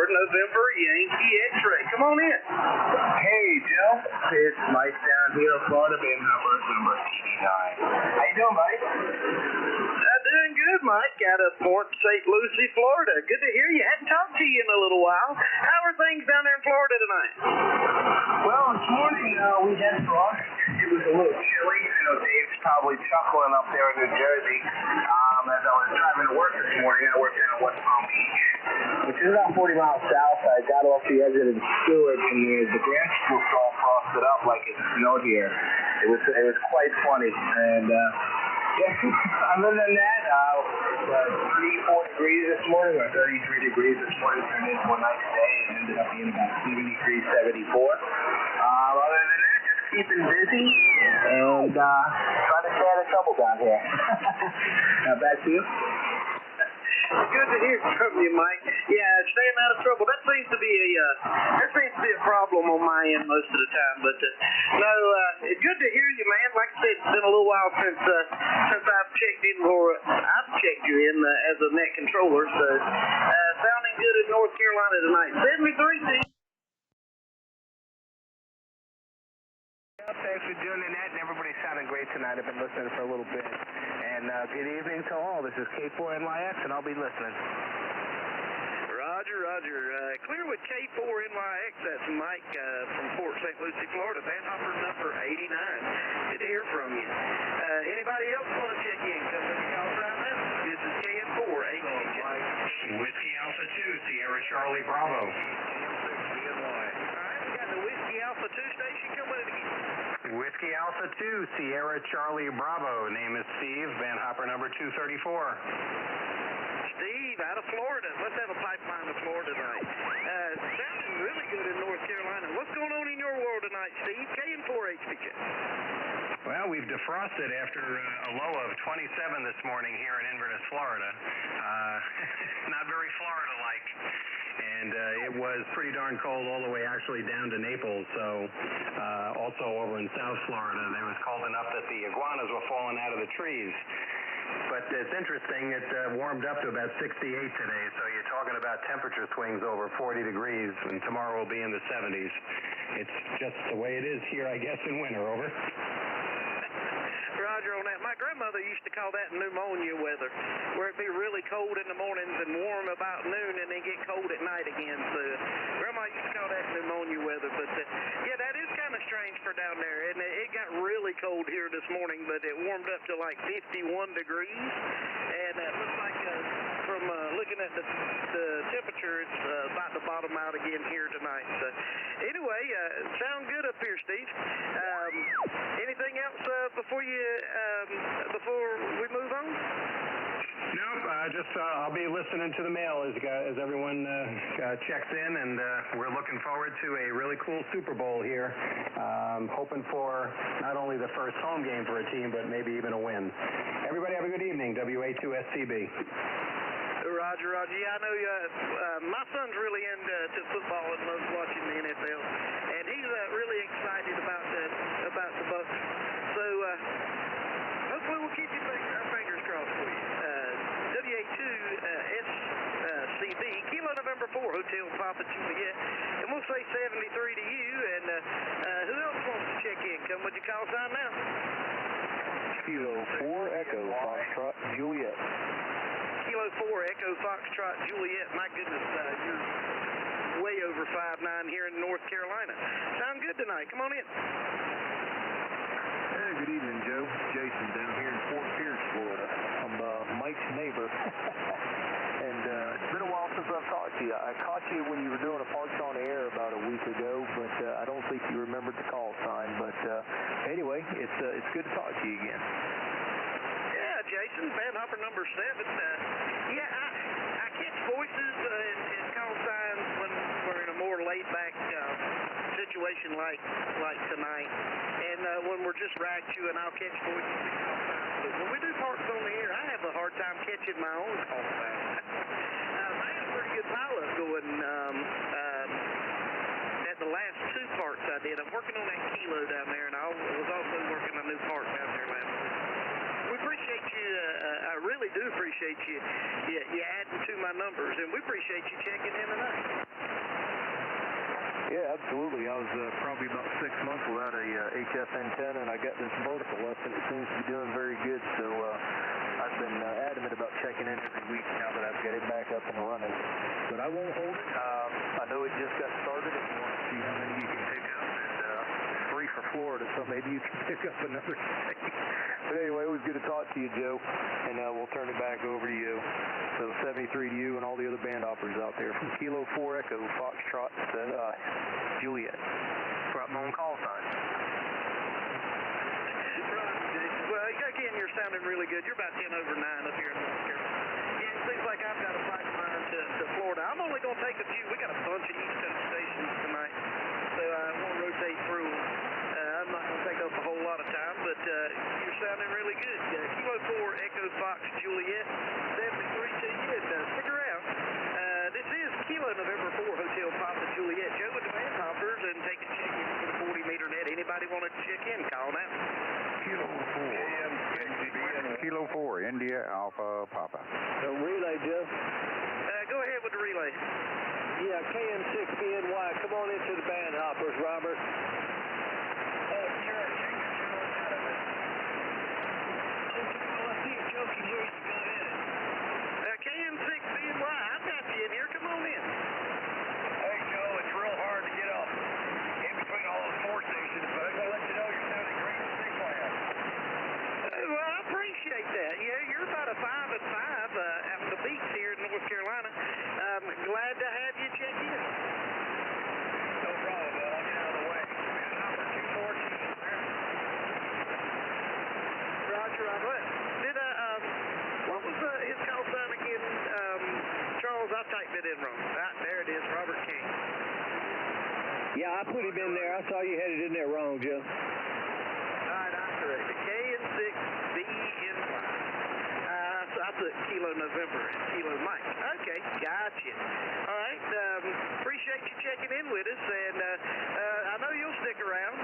November Yankee X-ray. Come on in. Hey, Joe. It's Mike down here in Florida, being number 89. How you doing, Mike? Doing good, Mike. Out of Port St. Lucie, Florida. Good to hear you. Hadn't talked to you in a little while. How are things down there in Florida tonight? Well, this morning we had frost. It was a little chilly. I know Dave's probably chuckling up there in New Jersey. As I was driving to work this morning, I worked down in West Palm Beach, which is about 40 miles south. I got off the exit in Stewart, and the grass was all frosted up like it snowed here. It was quite funny, and yeah, other than that, 34 degrees this morning, or 33 degrees this morning, turned into a nice day. It ended up being about 73, 74. Other than that, just keeping busy and trying to stay out of trouble down here. Now back to you. Good to hear from you, Mike. Yeah, staying out of trouble. That seems to be a problem on my end most of the time. But no, it's good to hear you, man. Like I said, it's been a little while since I've checked in, or I've checked you in as a net controller. So sounding good in North Carolina tonight. 73. Thanks for doing that, and everybody's sounding great tonight. I've been listening for a little bit. And good evening to all. This is K4NYX, and I'll be listening. Roger. Clear with K4NYX. That's Mike from Port St. Lucie, Florida. Van Hopper number 89. Good to hear from you. Anybody else want to check in? Come to the call right now. This is KN4HJ. Whiskey Alpha 2, Sierra Charlie Bravo. All right, we got the Whiskey Alpha 2 station. Come with it again. Whiskey Alpha 2, Sierra Charlie Bravo. Name is Steve, Van Hopper number 234. Steve, out of Florida. Let's have a pipeline to Florida tonight. Sounding really good in North Carolina. What's going on in your world tonight, Steve? KN4HPJ. Well, we've defrosted after a low of 27 this morning here in Inverness, Florida. Not very Florida-like. And it was pretty darn cold all the way actually down to Naples. So also over in South Florida, it was cold enough that the iguanas were falling out of the trees. But it's interesting, it warmed up to about 68 today, so you're talking about temperature swings over 40 degrees, and tomorrow will be in the 70s. It's just the way it is here, I guess, in winter. Over. Roger on that. My grandmother used to call that pneumonia weather, where it'd be really cold in the mornings and warm about noon, and then get cold at night again. So Grandma used to call that pneumonia weather. But yeah, that is kind of strange for down there. And it got really cold here this morning, but it warmed up to like 51 degrees. And it looks like from looking at the temperature, it's about to bottom out again here tonight. So anyway, sound good up here, Steve. Anything else before we move on? Nope, I'll be listening to the mail as everyone checks in, and we're looking forward to a really cool Super Bowl here. Hoping for not only the first home game for a team, but maybe even a win. Everybody have a good evening. WA2SCB. Roger. Yeah, I know my son's really into football and loves watching the NFL, and he's really excited about the Bucs. So hopefully we'll keep our fingers crossed for you. WA2SCB, Kilo November 4, Hotel Papa Juliet, and we'll say 73 to you. And who else wants to check in? Come with your call sign now. Kilo 4 Echo Foxtrot Juliet. Kilo 4 Echo Foxtrot Juliet. My goodness, you're way over 5'9" here in North Carolina. Sound good tonight. Come on in. Hey, good evening, Joe. Jason down here in Fort Pierce, Florida. I'm Mike's neighbor. And it's been a while since I've talked to you. I caught you when you were doing a Parks on Air about a week ago, but I don't think you remembered the call sign. But anyway, it's good to talk to you again. Jason, Van Hopper number 7. Yeah, I catch voices and call signs when we're in a more laid-back situation like tonight, and when we're just right chewing, I'll catch voices and call signs. But when we do Parks on the Air, I have a hard time catching my own call signs. I had a pretty good pilot going at the last 2 parts I did. I'm working on that Kilo down there, and I was also working on a new park down there last week. We appreciate you. I really do appreciate you adding to my numbers, and we appreciate you checking in tonight. Yeah, absolutely. I was probably about 6 months without a HF antenna, and I got this vertical up, and it seems to be doing very good. So I've been adamant about checking in every week now that I've got it back up and running. But I won't hold it. I know it just got started, and you want to see how many you can pick up. And it's free for Florida, so maybe you can pick up another state. But anyway, it was good to talk to you, Joe, and we'll turn it back over to you. So 73 to you and all the other band operators out there from Kilo 4 Echo Foxtrot Juliet. Brought my own call sign. Well, again, you're sounding really good. You're about 10 over 9 up here in North Carolina. Yeah, it seems like I've got a pipeline to Florida. I'm only going to take a few. We got a bunch of East Coast stations tonight, so I want to rotate through them. I'm not going to take up a whole lot of time, but you're sounding really good. Kilo 4 Echo Fox Juliet, 73 to you, and stick around. This is Kilo November 4 Hotel Papa Juliet. Joe with the band hoppers and taking check-in for the 40-meter net. Anybody want to check in? Call now. Kilo 4, India Alpha Papa. Relay, Joe. Go ahead with the relay. Yeah, KM6BNY. Come on into the band hoppers, Robert. Sure. Check your channel out of it. Okay, well, let's see if Joe can hear you. Go ahead. KM6BNY, I've got you in here. Come on in. Hey, Joe, it's real hard to get up in between all those 4 stations, but I got to let you know you're sounding great in Sickland. Well, I appreciate that. Yeah, you're about a 5 and 5 out on the beach here in North Carolina. I'm glad to have you check in. No problem, Bill. I'll get out of the way. Number 214. Roger, what was his call sign again? Charles, I typed it in wrong. Right, there it is, Robert King. Yeah, I put him in there. I saw you had it in there wrong, Joe. All right, I'm correct. KN6BNY. So I put Kilo November, Kilo Mike. Okay, gotcha. All right, appreciate you checking in with us, and I know you'll stick around.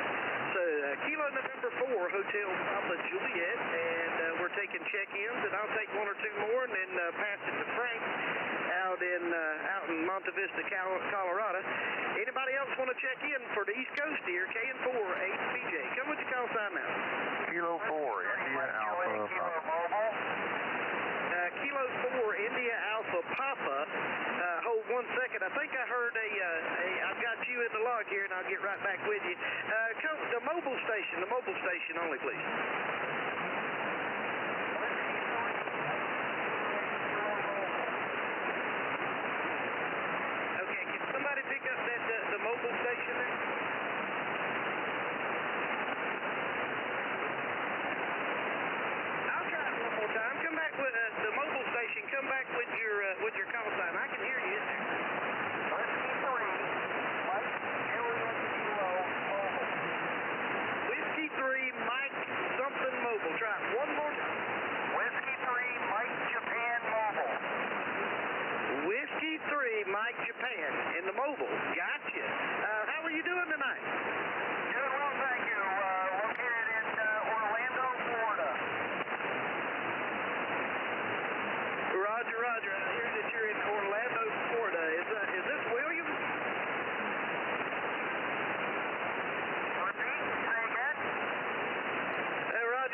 So Kilo November 4 Hotel Papa Juliet, and we're taking check-ins, and I'll take 1 or 2 more, and then pass it to Frank out in Monte Vista, Colorado. Anybody else want to check in for the East Coast here? KN4 8BJ. Come with your call sign now. Kilo 4, India Alpha Papa. Kilo 4 India Alpha Papa. Hold 1 second. I think I heard I've got you in the log here, and I'll get right back with you. Come the mobile station only, please. Okay, can somebody pick up the mobile station there? I'll try it one more time. Come back with the mobile station. Come back with your call sign. I can hear you in there. Whiskey 3, Mike something mobile. Try it one more time. Whiskey 3, Mike Japan Mobile. Whiskey 3, Mike Japan in the mobile. Gotcha. How are you doing tonight? Doing well, thank you. Located in Orlando, Florida. Roger. I hear that you're in Orlando, Florida. Is this William? Repeat, say again.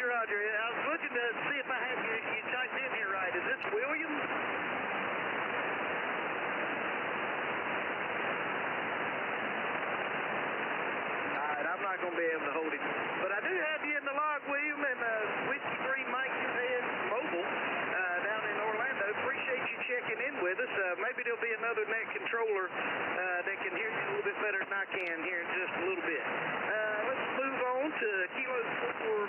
Roger. I was looking to see if I had you typed in here right. Is this William? Alright, I'm not going to be able to hold it. But I do have you in the log, William, and Whiskey 3 Mike Japan Mobile down in Orlando. Appreciate you checking in with us. Maybe there'll be another net controller that can hear you a little bit better than I can here in just a little bit. Let's move on to Kilo 4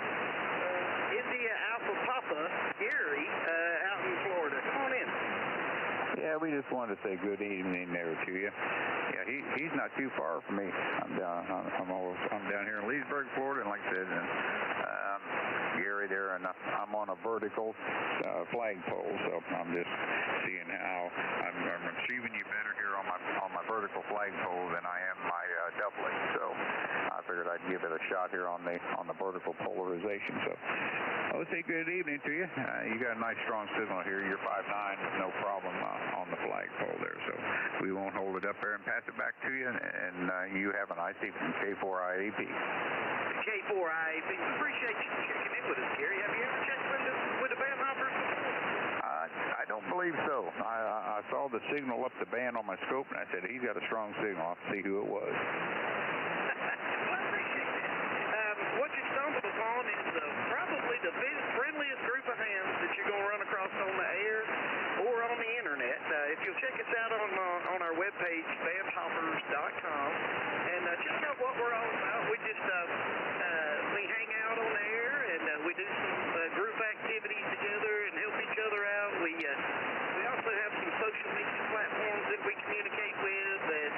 India Alpha Papa Gary out in Florida. Come on in. Yeah, we just wanted to say good evening there to you. Yeah, he's not too far from me. I'm down here in Leesburg, Florida, and like I said, Gary there, and I'm on a vertical flagpole, so I'm just seeing how I'm receiving you better here on my vertical flagpole than I am my doublet. So I figured I'd give it a shot here on the vertical polarization. So I would say good evening to you. You got a nice strong signal here. You're 5'9", no problem on the flagpole there. So we won't hold it up there and pass it back to you. And you have a nice evening. K4IAP. K4IAP. We appreciate you checking in with us, Gary. Have you ever checked with the band hoppers before? I don't believe so. I saw the signal up the band on my scope, and I said, he's got a strong signal. I'll see who it was. Well, I appreciate that. What you stumbled upon is probably the friendliest group of hands that you're going to run across on the air or on the internet. If you'll check us out on our webpage, bandhoppers.com, and check out what we're all about. We just we hang out on the air, and we do some group activities together and help each other out. We also have some social media platforms that we communicate with, and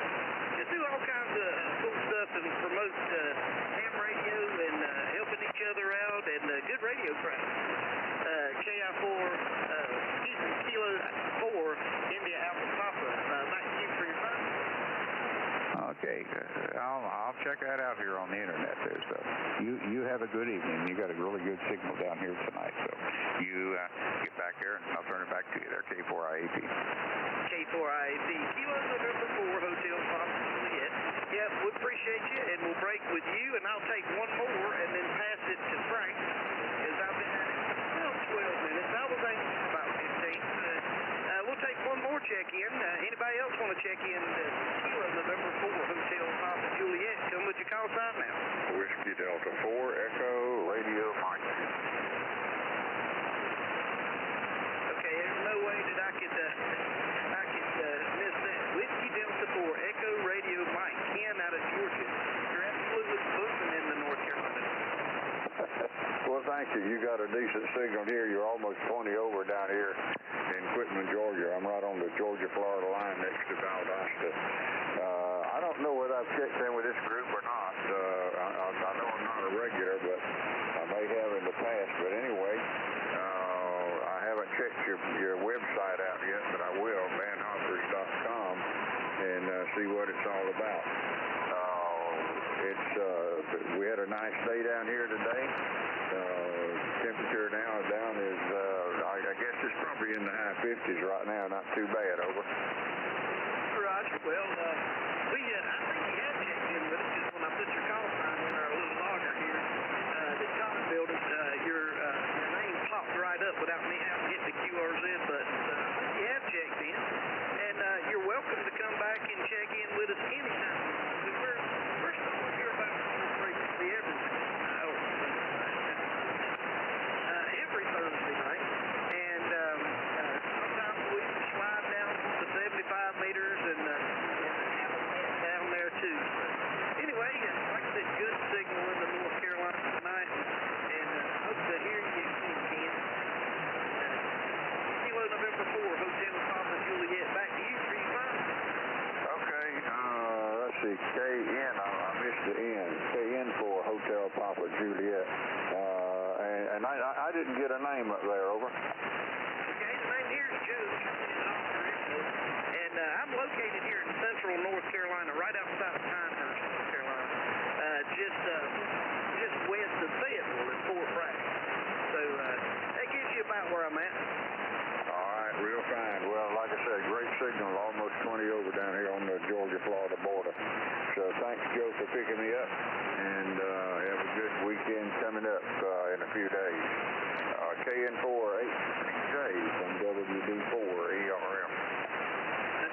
just do all kinds of cool stuff and promote ham radio and helping each other out, and good radio traffic. Kilo 4, India Alpha Papa. Back to you for your time. Okay, I'll check that out here on the internet there. So you have a good evening. You got a really good signal down here tonight. So you get back there, and I'll turn it back to you there, K4IAP. K4IAP. Kilo November 4, Hotel Papa Juliet. Yep, we appreciate you, and we'll break with you, and I'll take one more and then pass it to Frank, as I've been at it for 12 minutes. I was aiming for about 15. We'll take one more check-in. Anybody else want to check in? Kilo November 4, Hotel Papa Juliet. Come with your call sign now. Whiskey Delta 4, Echo, Radio Mike. Okay, there's no way that I could miss that. Whiskey Delta 4, Echo, Radio Mike. Ken out of Georgia. You're absolutely booming in the North Carolina. Well, thank you. You got a decent signal here. You're almost 20 over down here in Quitman, Georgia. I'm right on the Georgia-Florida line next to Valdosta. I don't know whether I've checked in with this group or not. I know I'm not a regular, but I may have in the past. But anyway, I haven't checked your website out yet, but I will, bandhoppers.com, and see what it's all about. We had a nice day down here today. Temperature now down is, I guess it's probably in the high 50s right now. Not too bad. Over. Roger. Well, I think you have checked in with us, because when I put your call sign on our little logger here, the top building, your name popped right up without me having to hit the QRZ button. So I think you have checked in, and you're welcome to come back and check in with us anytime. We're still here about frequency every Thursday night, and sometimes we slide down to 75 meters and have a net down there too. Anyway, like I said, good signal in the North Carolina tonight, and hope to hear you again. Kilo November 4, Hotel Papa Juliet. Back to you for your time. Okay, let's see, KN, I missed the N. KN for Hotel Papa Juliet. And I didn't get a name up there, over. Okay, the name here is Joe, and I'm located here in central North Carolina, right outside of Pinehurst, North Carolina, just west of Fayetteville at Fort Bragg. So that gives you about where I'm at. All right, real fine. Well, like I said, great signal, almost 20 over down here on the Georgia-Florida border. So thanks, Joe, for picking me up, and have a good weekend coming up in a few days. KN4HPJ from WD4ERM.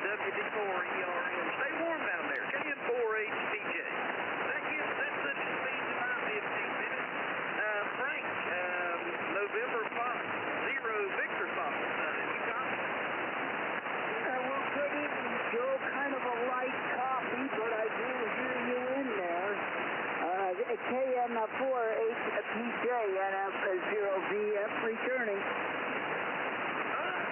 WD4ERM. Stay warm down there. KN4HPJ. That gives that such a speed to my 15 minutes. Frank, November Fox, 0 Victor Fox. You got it? Well, good evening, Joe. Kind of a light copy, but I do hear you in there. KN4HPJ and 0VF returning.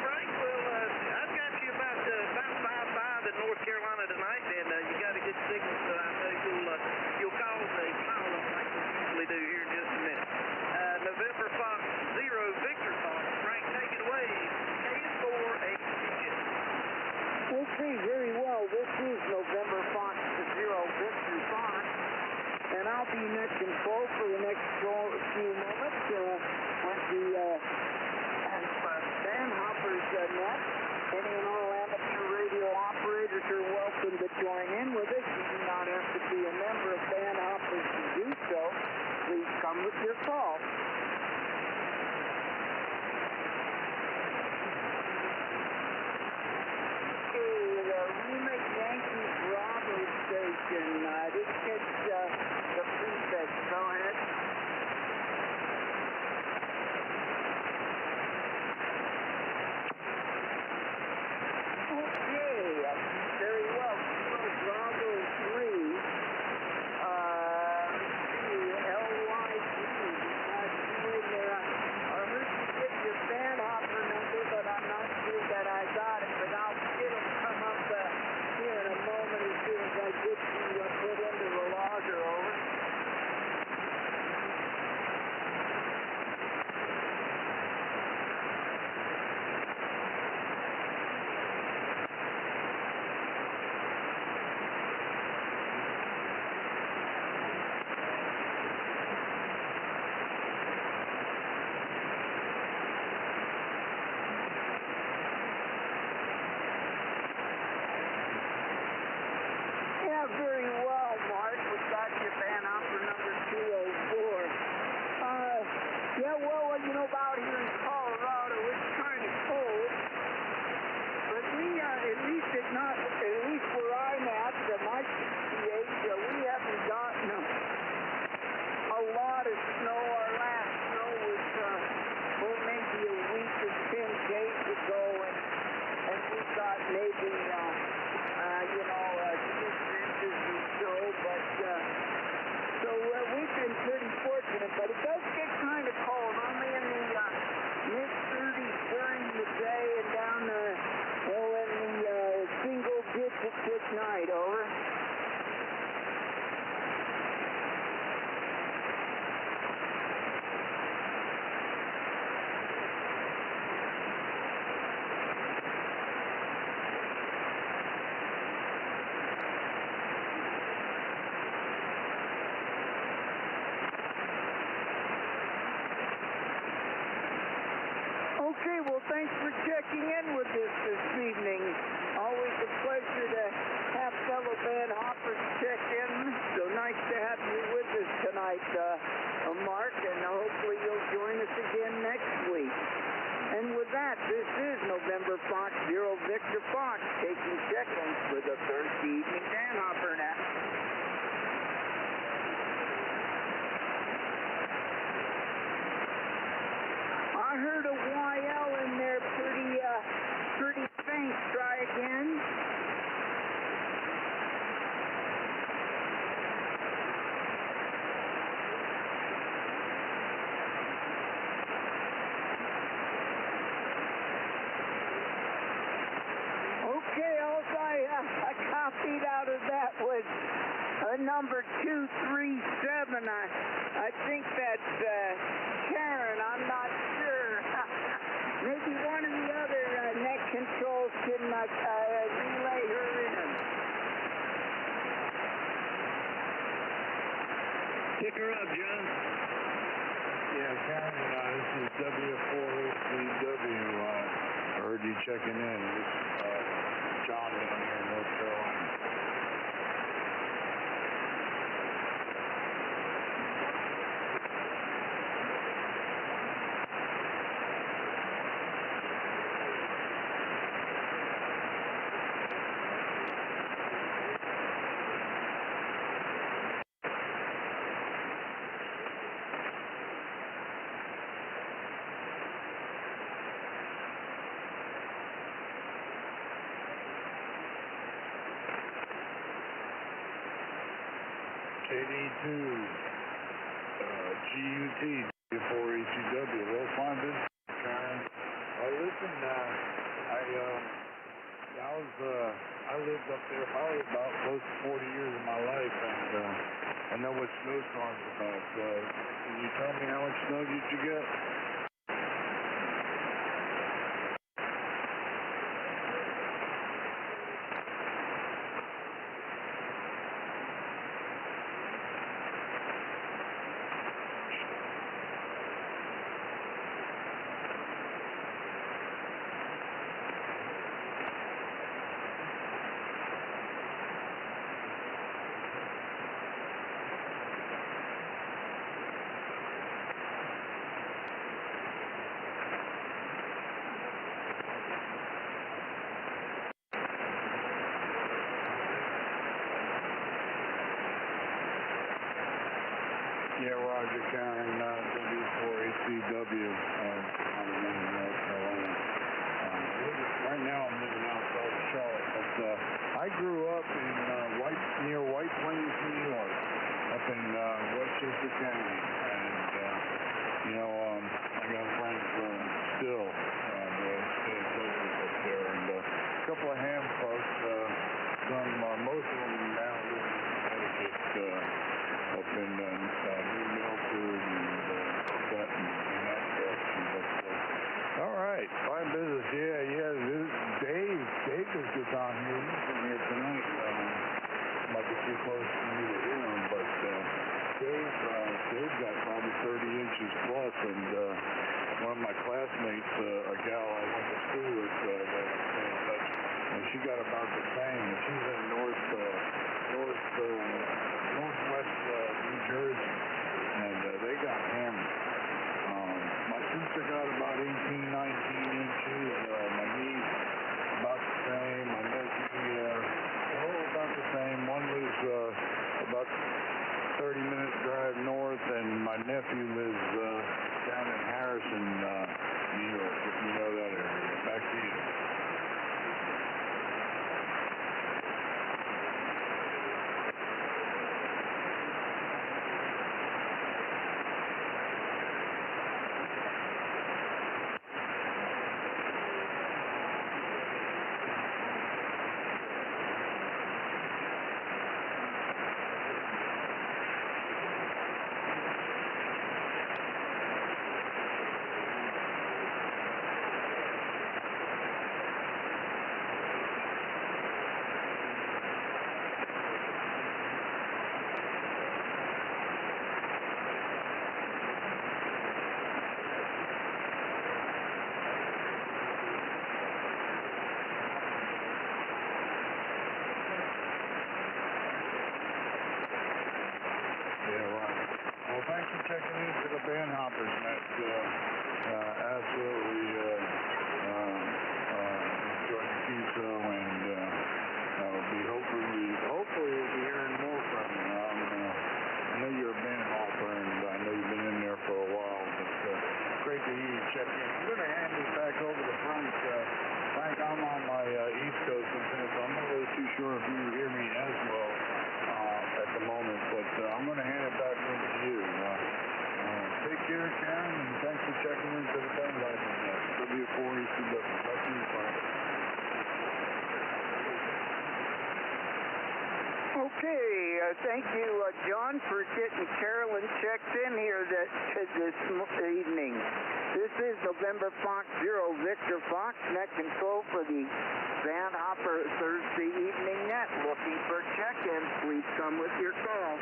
Frank, well, I've got you about 5-5 in North Carolina tonight, and you got a good signal, so I know you'll cause a pile up like we usually do here in just a minute. November Fox, 0 Victor Fox. Frank, take it away. KN4HPJ. Okay, very well. This is November Fox 0 Victor Fox, and I'll right, over. Okay, well, thanks for checking in with us this evening. Always a pleasure to have fellow band hoppers check in. So nice to have you with us tonight, Mark, and hopefully you'll join us again next week. And with that, this is November Fox, Zero Victor Fox, taking check-ins for the Thursday evening band hopper now. I heard a YL in there pretty faint. Try again. Okay, all I copied out of that was number 237. I think that's Karen. I'm not sure. Maybe one of the other net controls can relay her in. Pick her up, John. Yeah, Karen, this is W4HCW. I heard you checking in. This is John down here in North Carolina. KD2, GUT, W4HCW. Well, fine business, Karen. Listen, I lived up there probably about close to 40 years of my life, and I know what snowstorms are about. Can you tell me how much snow did you get? Yeah, Roger, Karen, W4HCW, out of North Carolina. Right now I'm living outside of Charlotte, but I grew up in near White Plains, New York, up in Westchester County, and I got friends still that stay in touch with up there, and a couple of ham folks, most of them now live in Connecticut, up in New Milford and Sutton and that direction. But all right, fine business. Yeah. Dave is on here. He's in here tonight. Might be too close for me to hear him, but Dave got probably 30 inches plus, and one of my classmates, a gal I went to school with, that I stay in touch, and she got about the same. And she's in northwest New Jersey, and they got hammered. My sister got about 18, 19 inches. My niece about the same. My nephew, about the same. One lives about 30-minute drive north, and my nephew lives down in Harrison, New York, if you know that area. Back to you. thanks for checking into the Band Hoppers Net. Absolutely enjoyed the QSO, and hopefully we'll be hearing more from you. I know you're a band hopper, and I know you've been in there for a while, but great to hear you check in. I'm going to hand this back over to Frank. Frank, I'm on my East Coast antenna, so I'm not really too sure if you hear me as well at the moment, but I'm going to hand it back over to you. Take care, Karen, and thanks for checking into the Band Hoppers Net. W4ECW. Back to you, Frank. Okay, thank you, John, for getting Carolyn checked in here this evening. This is November Fox 0, Victor Fox, net control for the Band Hopper Thursday evening net. Looking for check-ins, please come with your call.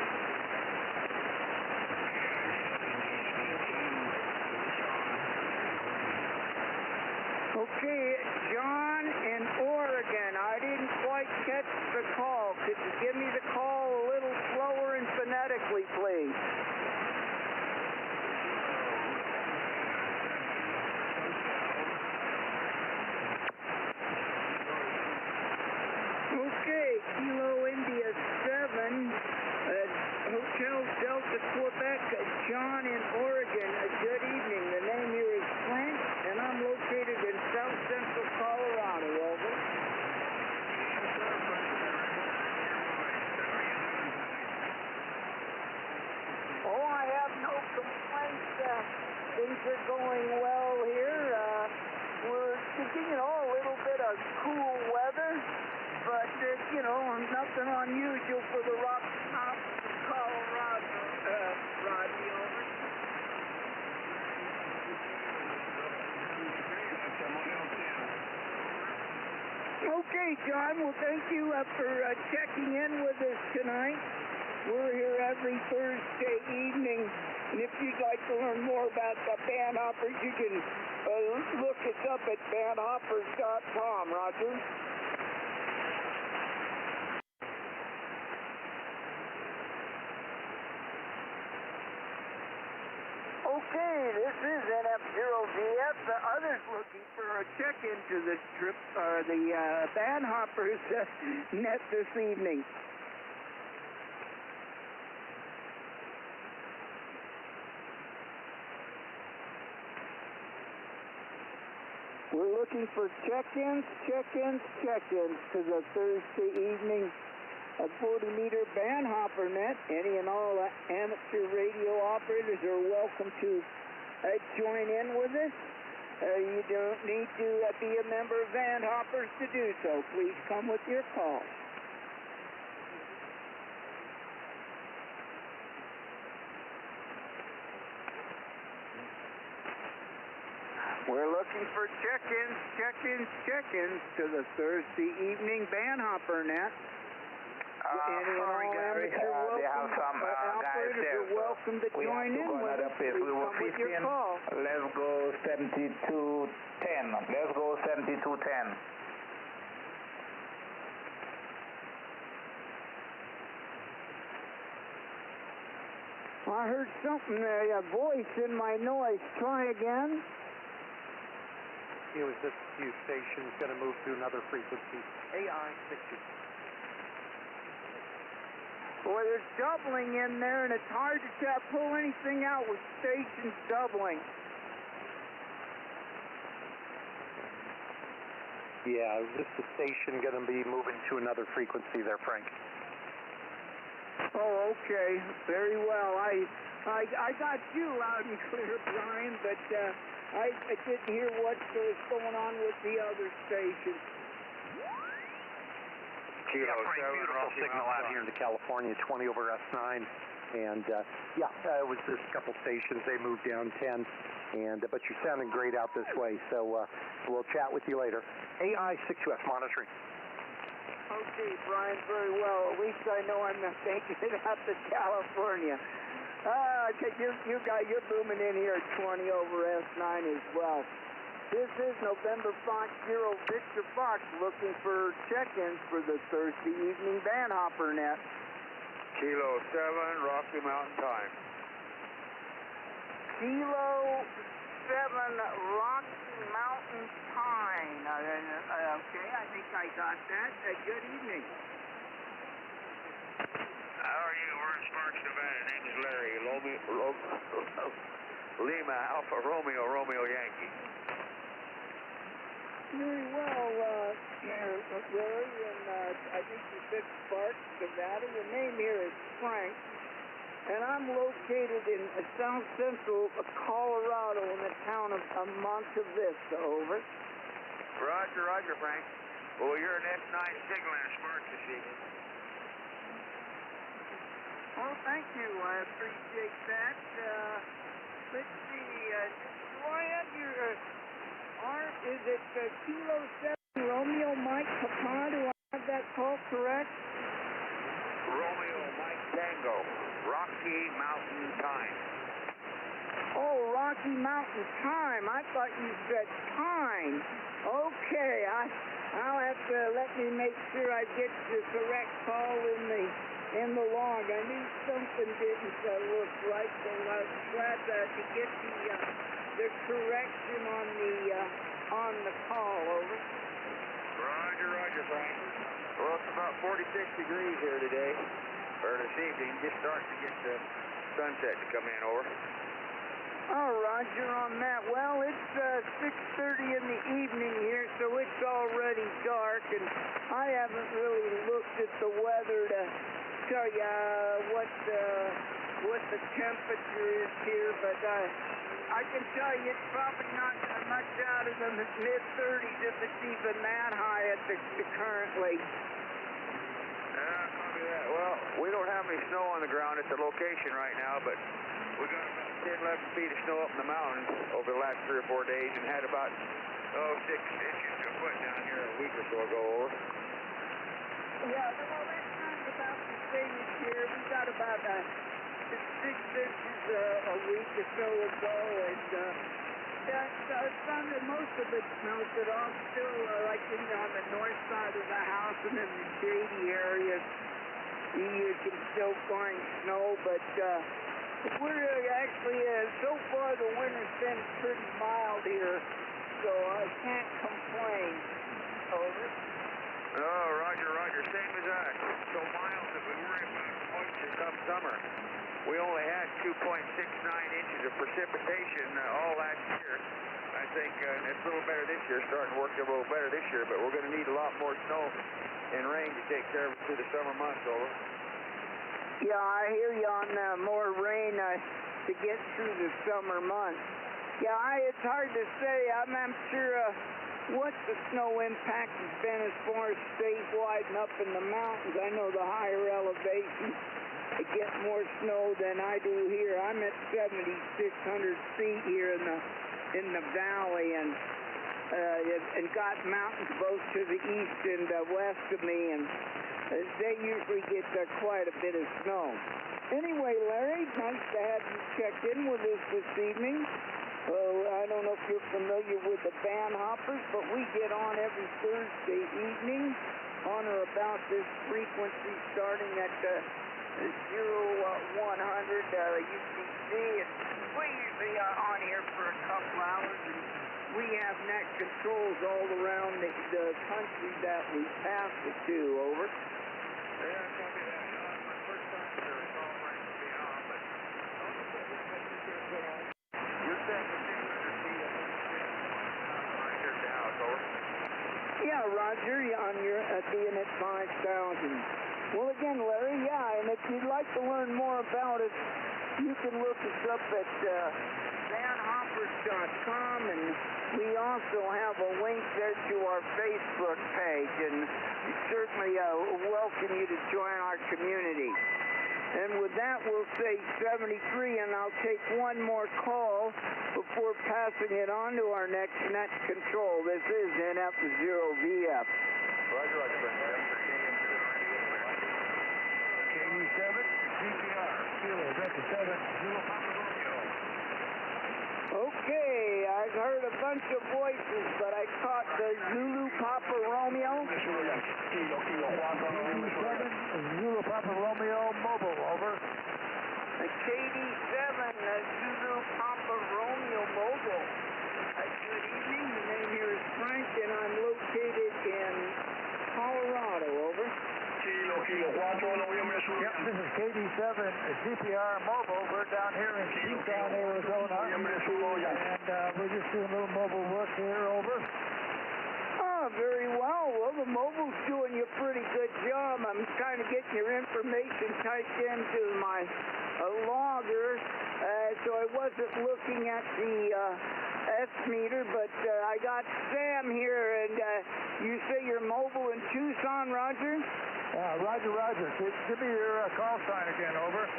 Okay, John in Oregon. I didn't quite catch the call. Could you give me the call a little slower and phonetically, please? Okay, Kilo India 7, Hotel Delta Quebec, John in Oregon. Good evening. The name here is Frank, and I'm located in South Central Colorado. Over. Oh, I have no complaints. Things are going well here. We're getting, a little bit of cool weather, but, nothing unusual for the Rocky Mountains of Colorado, Rodney, over. Okay, John, well, thank you for checking in with us tonight. We're here every Thursday evening, and if you'd like to learn more about the Band Hoppers, you can look us up at bandhoppers.com, Roger. Okay, this is NF0VF. The others looking for a check-in to the Band Hoppers net this evening. We're looking for check-ins to the Thursday evening 40-meter Band Hopper net. Any and all amateur radio operators are welcome to join in with us. You don't need to be a member of Band Hoppers to do so. Please come with your call. We're looking for check-ins to the Thursday evening Band Hopper net. Sorry, Gary. They have some guys there. You're welcome to join in with us. We were 15. Let's go 7210. Let's go 7210. I heard something, a voice in my noise. Try again. It was this Q station is going to move to another frequency. AI 60. Boy, there's doubling in there, and it's hard to pull anything out with stations doubling. Yeah, is this the station going to be moving to another frequency there, Frank? Oh, okay. Very well. I got you loud and clear, Brian, but I didn't hear what was going on with the other station. Yeah, Frank, beautiful signal out here into California, 20 over S9. And, it was just a couple stations. They moved down 10. But you're sounding great out this way. So we'll chat with you later. AI 6US monitoring. Okay, Brian, very well. At least I know I'm not making it out to California. You're booming in here at 20 over S9 as well. This is November Fox 0, Victor Fox, looking for check-ins for the Thursday evening Band Hopper net. Kilo 7, Rocky Mountain time. Kilo 7 Rocky Mountain Pine. Okay, I think I got that. Good evening. How are you? We're in Sparks, Nevada. Name is Larry. Lima, Alpha, Romeo, Romeo, Yankee. Very well, Larry, and I think you said Sparks, Nevada. Your name here is Frank, and I'm located in south central Colorado in the town of Monte Vista, over. Roger, Roger, Frank. Well, you're an F9 signal in Sparks this evening. Well, thank you. I appreciate that. Let's see. Do I have your is it Kilo 7 Romeo Mike Papa? Do I have that call correct? Romeo, Mike Tango, Rocky Mountain Time. Oh, Rocky Mountain Time. I thought you said Pine. Okay, I'll have to let me make sure I get the correct call in the log. I knew something didn't look right, so I was glad to get the correction on the call, over. Roger, Roger, Frank. Well, it's about 46 degrees here today, or this evening. Just starting to get the sunset to come in, over. Oh, Roger on that. Well, it's 6:30 in the evening here, so it's already dark, and I haven't really looked at the weather to tell you what the temperature is here, but I can tell you it's probably not much out of the mid-30s if it's even that high at the currently. Copy that. Well, we don't have any snow on the ground at the location right now, but we got about 10, 11 feet of snow up in the mountains over the last 3 or 4 days, and had about 6 inches to a foot down here a week or so ago, over. Yeah, well, that sounds about the same as here. We got about 6 inches a week or so ago, and most of it's melted off still, like on the north side of the house and in the shady areas. You can still find snow, but we're actually, so far the winter's been pretty mild here, so I can't complain. Over. Oh, Roger, Roger. Same as us. So mild that we worry about moisture come summer. We only had 2.69 inches of precipitation all last year. I think it's a little better this year, starting to work a little better this year, but we're going to need a lot more snow and rain to take care of it through the summer months, over. Yeah, I hear you on more rain to get through the summer months. Yeah, it's hard to say. I'm sure what the snow impact has been as far as statewide and up in the mountains. I know the higher elevations get more snow than I do here. I'm at 7,600 feet here in the valley, and got mountains both to the east and west of me, and they usually get quite a bit of snow. Anyway, Larry, nice to have you check in with us this evening. I don't know if you're familiar with the Van Hoppers, but we get on every Thursday evening on or about this frequency starting at 0100 UTC, and we're usually on here for a couple hours, and we have net controls all around the country that we pass it to, over. Yeah, copy that. My first time to call Frank to be on, but you're saying the 600 feet of right here at the house, over? Yeah, Roger, you're being at 5,000. Well, again, Larry, yeah, and if you'd like to learn more about it, you can look us up at vanhoppers.com, and we also have a link there to our Facebook page, and we certainly welcome you to join our community. And with that, we'll say 73, and I'll take one more call before passing it on to our next net control. This is NF0VF. Roger, Roger. KD7, CPR, Kilo, Delta 7, Zulu Papa Romeo. Okay, I've heard a bunch of voices, but I caught the Zulu Papa Romeo. KD7, Zulu Papa Romeo, mobile, over. The KD7, Zulu Papa Yep, this is KD7 GPR Mobile. We're down here in Tucson, Arizona, and we're just doing a little mobile work here. Over. Oh, very well. Well, the mobile's doing you a pretty good job. I'm trying to get your information typed into my logger, so I wasn't looking at the S-meter, but I got Sam here, and you say you're mobile in Tucson, Roger? Roger. Give me your call sign again, over.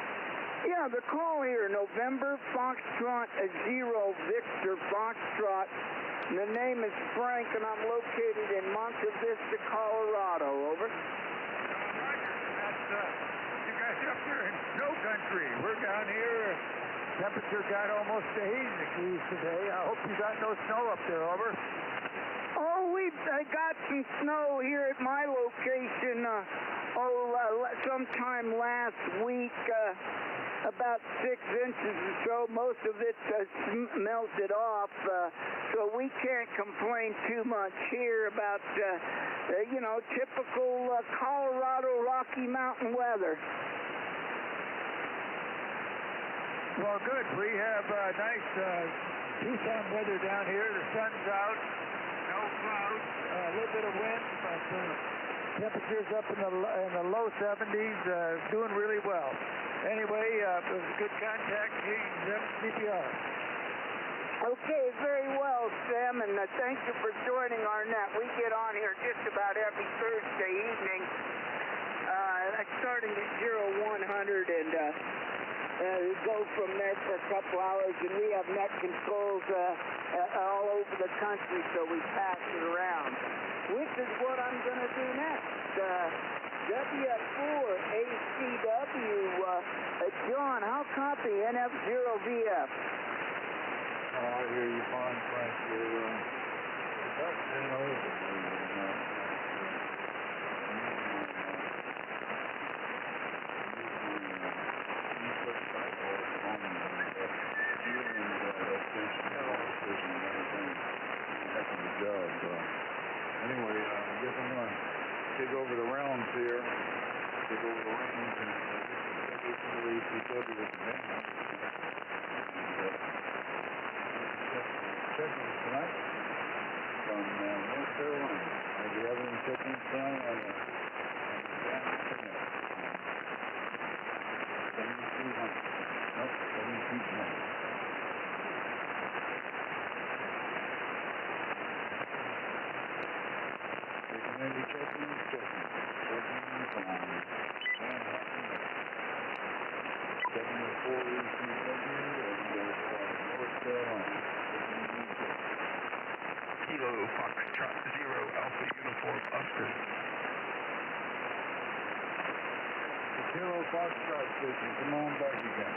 Yeah, the call here, November Foxtrot 0 Victor Foxtrot. The name is Frank, and I'm located in Monte Vista, Colorado, over. Roger, you guys are up here in snow country. We're down here. Temperature got almost to 80 degrees today. I hope you got no snow up there, over. Oh, I got some snow here at my location, sometime last week, about 6 inches or so. Most of it melted off, so we can't complain too much here about, typical Colorado Rocky Mountain weather. Well, good. We have nice Tucson weather down here. The sun's out. No clouds, a little bit of wind, but temperatures up in the low 70s, doing really well. Anyway, it was good contact, GPR. Okay, very well, Sam, and thank you for joining our net. We get on here just about every Thursday evening, starting at 0100, and we go from there for a couple hours, and we have net controls all over the country, so we pass it around, which is what I'm going to do next. W4ACW, John, how copy NF0VF? Oh, I hear you fine, Frank. You're about 10 over. Anyway, I guess I'm going to take over the realms here. Take over the realms and get to the ACW with the band. Check-ins tonight from North Carolina. Do you have any check-ins tonight on the band? 7,200. Nope, 7,200. Maybe checking. 74 ECW and North Carolina. Kilo Foxtrot 0 Alpha Uniform Oscar. The Kilo Foxtrot station, come on back again.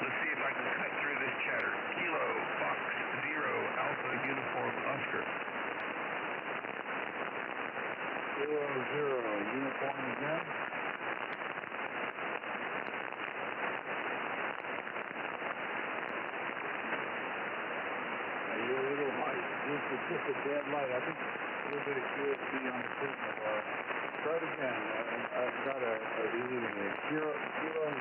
Let's see if I can cut through this chatter. Kilo Fox 0 Alpha Uniform Oscar. 0, uniform again. You're a little light. Just a dead light. I think a little bit of QSP on the signal bar. Try it again. I've got a 0, uniform.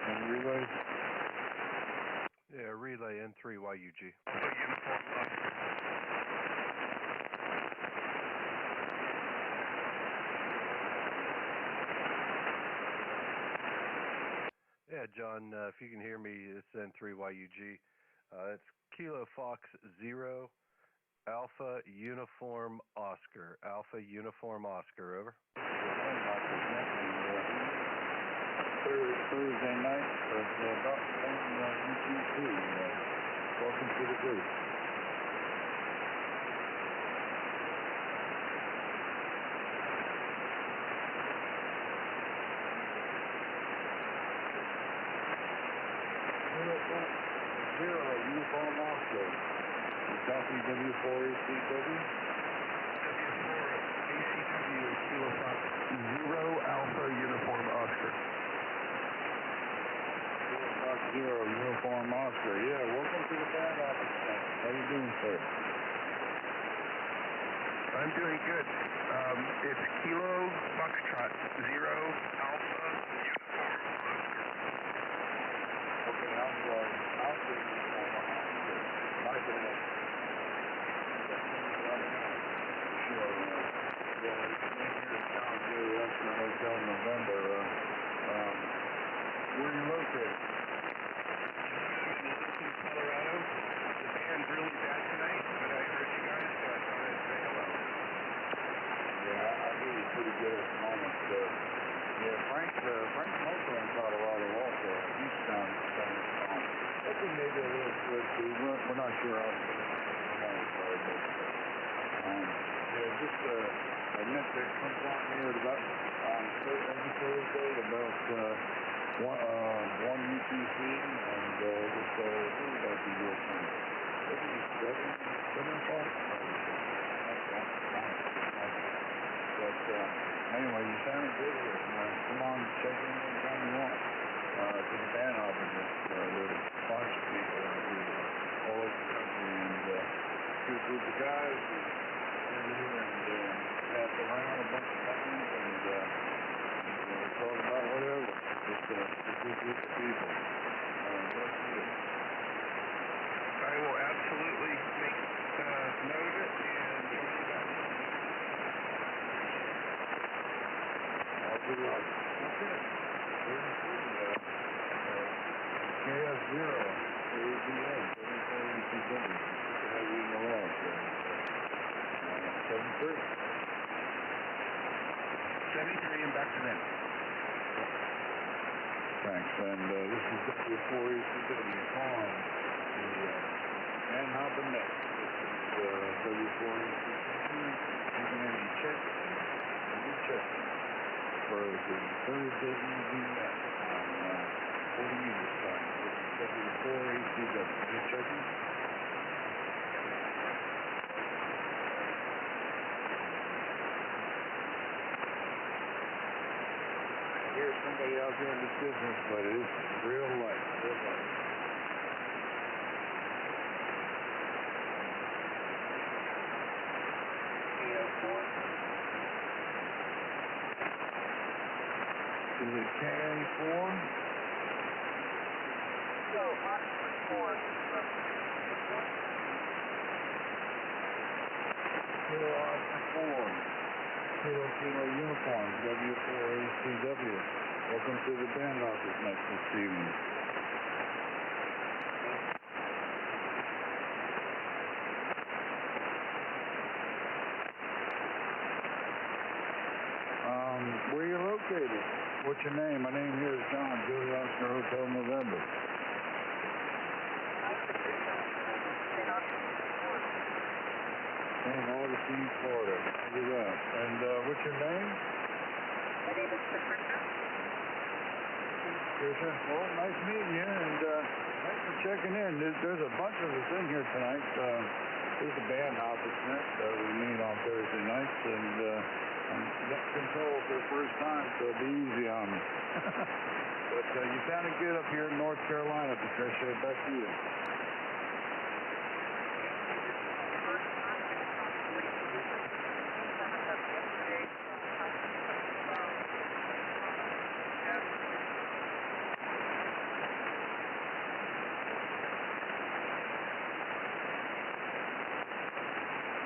And relay. Yeah, relay N3YUG. Uniform Oscar. Yeah, John, if you can hear me, it's N3YUG. It's Kilo Fox 0 Alpha Uniform Oscar. Alpha Uniform Oscar, over. Thursday night of about 10 UTC. Welcome to the booth. Zero uniform Oscar. Copy W4ACW. W4ACW Kilo Fox 0 Alpha Uniform Oscar. Fox 0 Zero Uniform Oscar. Yeah, welcome to the band office. How you doing, sir? I'm doing good. It's Kilo Foxtrot 0 Alpha Uniform Oscar. Okay, I'm sorry. Alpha Uniform Oscar. Mike and Nick. Sure. Yeah, it's me here at John J. Oscar Hotel November. Where are you located? In Colorado. The band's really bad tonight, but I heard you guys, so I thought I'd say hello. Yeah, I hear you pretty good at the moment. Yeah, Frank's also in Colorado also. He's down strong. I think maybe a little good too. We're not sure how it's going to go, but yeah, just a net that comes on here at about every Thursday about 1 UTC, and just really about the year time. Maybe 7 o'clock. But anyway, you sounded good here. Come on, check in anytime you want to the band office. There's a bunch of people all over the country, and good group of guys who come here and pass around a bunch of times and talk about whatever. Just a good group of people. Bless you. I will absolutely make note of it and join you guys. Good luck. Okay. KF0, ABN, 74ECW. Good to have you in the lab. 73. 73 and back to them. Thanks. And this is W4ECW on the Manhattan Net. This is W4ECW. You can have your check and your check for the Thursday evening net on 40 meters time. This is W4ECW. Are you checking? I hear somebody out there in the distance, but it is real light, real light. Is it KA4? So, Oscar 4. Kilo Oscar 4. Kilo Uniform, W4ACW. Welcome to the band office next this evening. Where are you located? What's your name? My name here is John, Julie Oscar Hotel November. St. Augustine, Florida. Look at that. And what's your name? My name is Patricia. Patricia. Well, nice meeting you, and thanks for checking in. There's a bunch of us in here tonight. This is the band office net. We meet on Thursday nights, and I'm got control for the first time, so be easy on me. But you sounded good up here in North Carolina, Patricia. Back to you.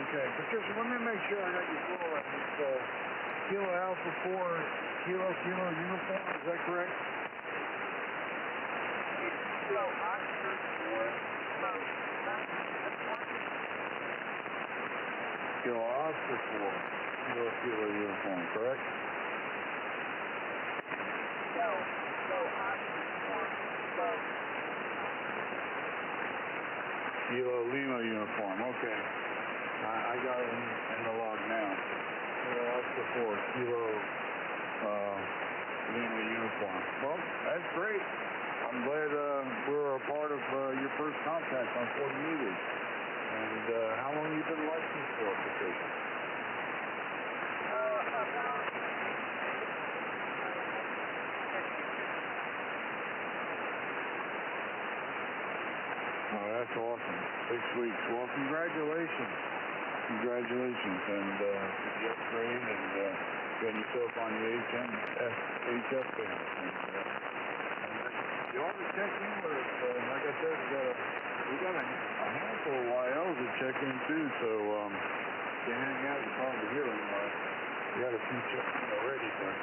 Okay, Patricia, let me make sure I got your floor right. It's Kilo Alpha 4, Kilo Uniform, is that correct? Kilo Oscar 4. Kilo Oscar 4, Kilo Uniform, correct? No, Kilo Oscar 4, Kilo Lima Uniform, okay. I got it in the log now. Kilo Oscar 4, Kilo Lima Uniform. Well, that's great. I'm glad we're a part of your first contact on 40 meters. And how long have you been licensed for, Patricia? 6 weeks. Well, congratulations. Congratulations. And the upgrade and getting yourself on the HF band. And you ought to check in with us. Like I said, we got a handful of YLs that check in too, so you hang out, you probably hear them. We got a few check in already, but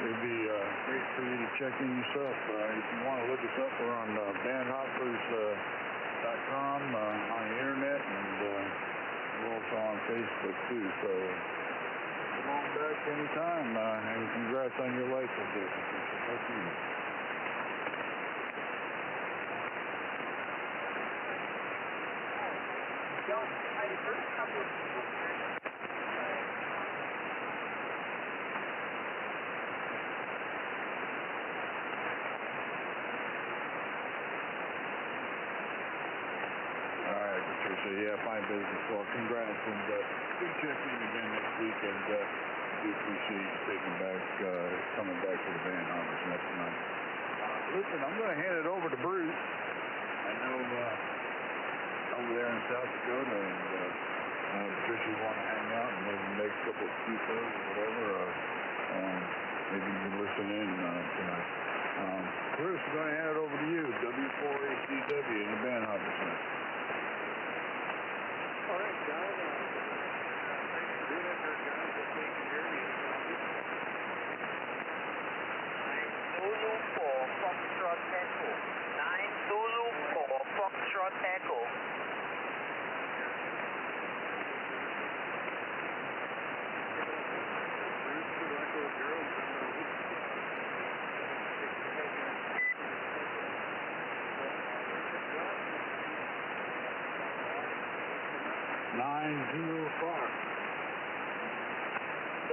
it'd be great for you to check in yourself. If you want to look us up, we're on bandhoppers.com on the internet, and we're also on Facebook too. So come on back anytime, and congrats on your license. Thank you. Yeah, fine business. Well, congrats, and we check in again next week, and we appreciate you coming back to the Van Hoppers next night. Listen, I'm going to hand it over to Bruce. I know over there in South Dakota, and Patricia, you want to hang out and maybe make a couple of speakers or whatever, maybe you can listen in tonight. Bruce, we're going to hand it over to you, W4ACW in the Van Hoppers night. All right, John. Thanks for doing it there, John. Just making your meeting. 9 Zulu 4 Foxtrot Echo. 9 Zulu 4 Foxtrot Echo.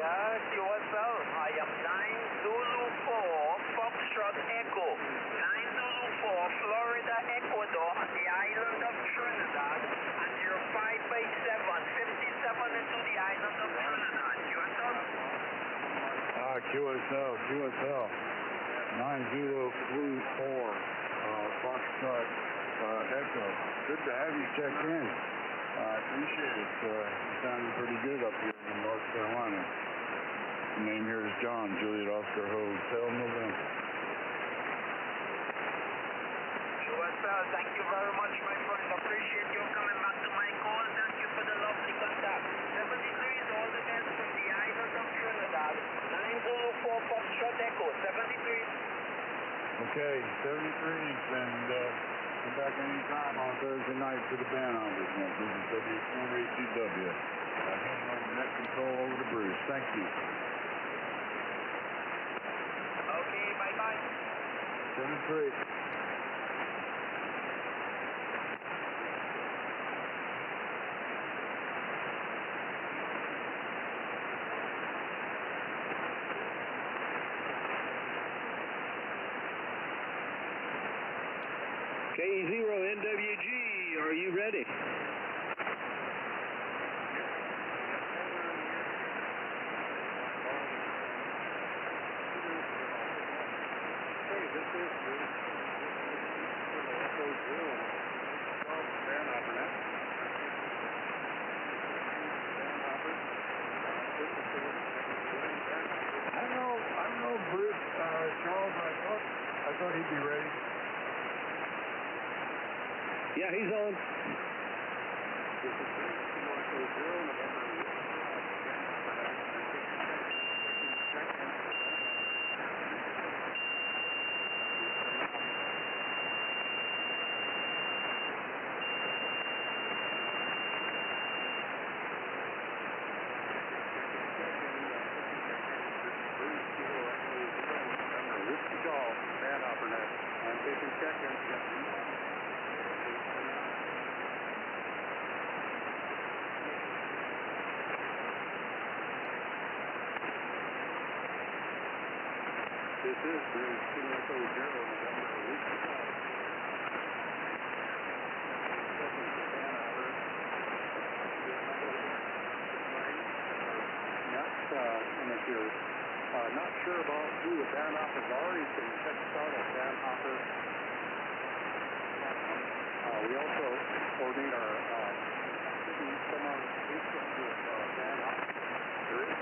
Yes, yourself. I am 9 Zulu 4 Foxtrot Echo. 9 Zulu 4 Florida, Ecuador, on the island of Trinidad, and you're 5 by 7, 57 into the island of Trinidad. Yourself? QSL. 9 Zulu 4 Foxtrot Echo. Good to have you check in. I appreciate it. You're sounding pretty good up here in North Carolina. The name here is John, Juliet Oscar Hotel, November. QSL, thank you very much, my friend. Appreciate you coming back to my call. Thank you for the lovely contact. 73 is all the best from the island of Trinidad. 9 Zulu 4 Foxtrot Echo, 73. Okay, 73s, and come back anytime on Thursday night to the Van Hoppers. This is W4ACW. Handing over net control over to Bruce. Thank you. Okay, bye-bye. 73. K0NWG, are you ready? I don't know, Bruce, Charles, I thought he'd be ready. Yeah, he's on. This is Bruce, Kilo Echo 0, November, Whiskey Golf. And if you're not sure about who the Van Hoppers are, you can check us out at Van Hopper. We also coordinate our activities from our Facebook group, Band Hoppers. There is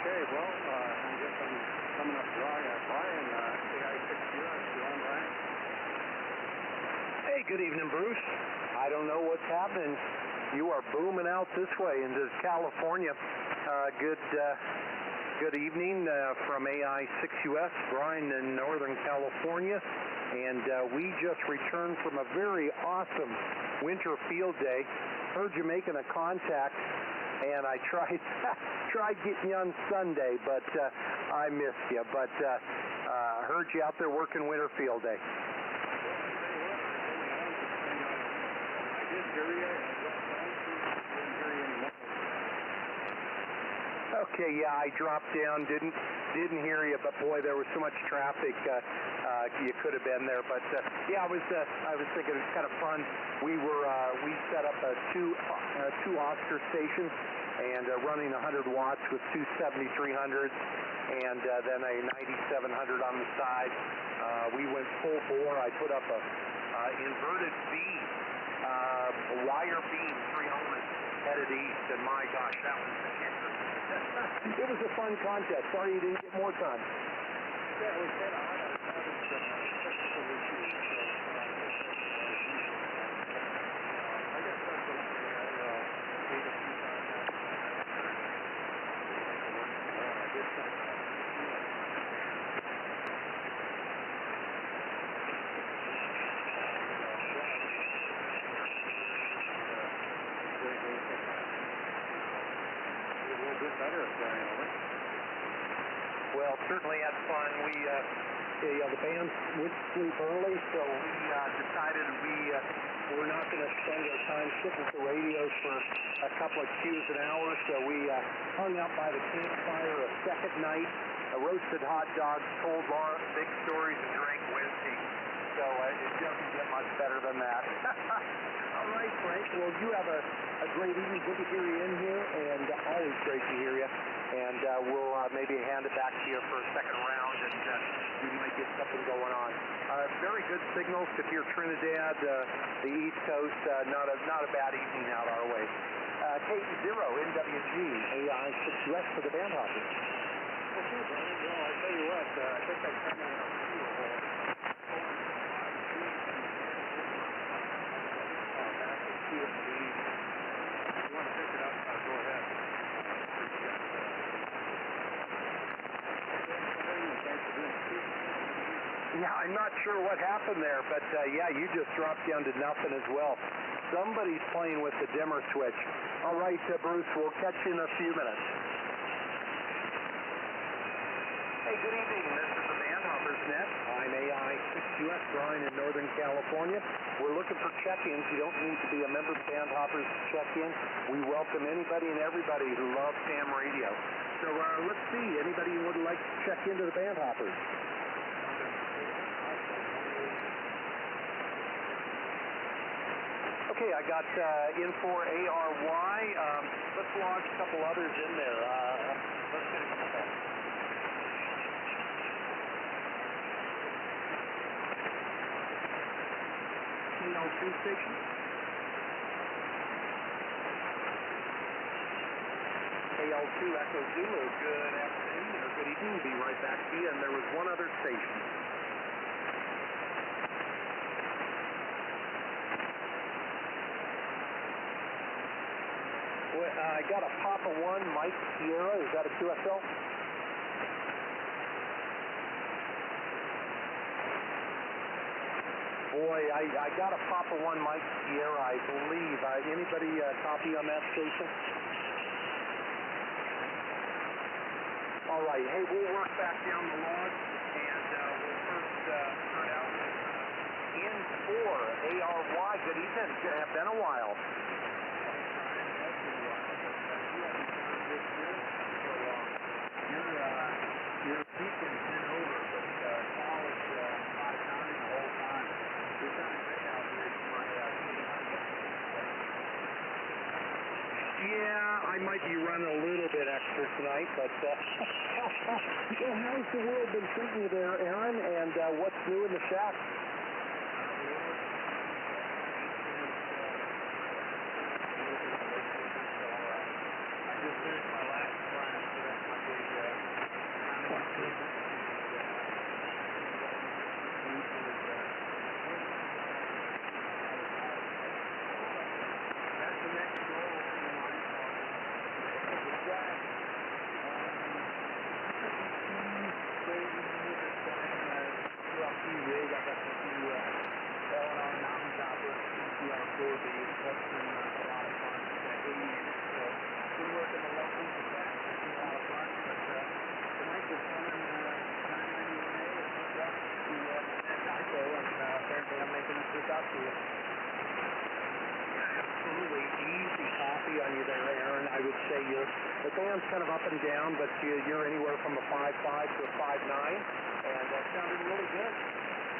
Okay, well, I guess I'm coming up dry. Brian, AI6US, you're on, Brian? Hey, good evening, Bruce. I don't know what's happening. You are booming out this way into California. Good evening from AI6US, Brian in Northern California. And we just returned from a very awesome winter field day. Heard you making a contact, and I tried getting you on Sunday, but I missed you. But heard you out there working winter field day. Okay, yeah, I dropped down, didn't hear you, but boy, there was so much traffic. You could have been there, but yeah, I was thinking it was kind of fun. We set up two Oscar stations and running 100 watts with two 7300s and then a 9700 on the side. We went full bore. I put up a inverted beam, a wire beam, 300 headed east, and my gosh, that was it was a fun contest. Sorry you didn't get more time. Yeah, it was kind of hard. I was having some technical issues, so I guess that's what I paid a few times after I did some better at Brian, well, certainly had fun. We, the band went to sleep early, so we decided we're not going to spend our time sitting at the radios for a couple of cues an hour, so we hung out by the campfire a second night, roasted hot dogs, told big stories, and drank whiskey. So it doesn't get much better than that. All right, Frank. Well, you have a great evening. Good to hear you in here, and always great to hear you. And we'll maybe hand it back to you for a second round, and we might get something going on. Very good signals if you're Trinidad, the East Coast. Not a bad evening out our way. K0 NWG AI6US for the band hoppers. Okay, Brian. Well, I tell you what, I think I'm coming on a few. Yeah, I'm not sure what happened there, but yeah, you just dropped down to nothing as well. Somebody's playing with the dimmer switch. All right, Bruce, we'll catch you in a few minutes. Hey, good evening. This is the Band Hoppers Net. I'm AI6US, Brian in Northern California. We're looking for check-ins. You don't need to be a member of Band Hoppers to check in. We welcome anybody and everybody who loves ham radio. So let's see, anybody who would like to check into the Band Hoppers? Okay, I got N3YUG. Let's lodge a couple others in there. Let's get a couple more. KL2 station. KL2 Echo Zulu. Good afternoon or good evening. Be right back to you. And there was one other station. I got a Papa 1 Mike Sierra. Is that a QSL? Boy, I got a Papa 1 Mike Sierra, I believe. Anybody copy on that station? All right. Hey, we'll work back down the log, and we'll first start out with N3YUG. Good evening. It's been a while. Your peak's been over, but college 5 times the whole time. You're kind of great out here for my Yeah, I might be running a little bit extra tonight, but how's the world been treating you there, Aaron? And what's new in the shack? I just finished my last class, so that's my big that's the next goal in my rig. I got to do L&R mountaintopper, CCR core base. That's been a lot of fun. It's got 80 in it, so been working a long week with that. It's been a lot of fun, but tonight we're running 991A and hooked up to NICO, and apparently I'm making this trip out to you. Absolutely easy copy on you there, Aaron. I would say the band's kind of up and down, but you're anywhere from a 5.5 to a 5.9, and that sounded really good.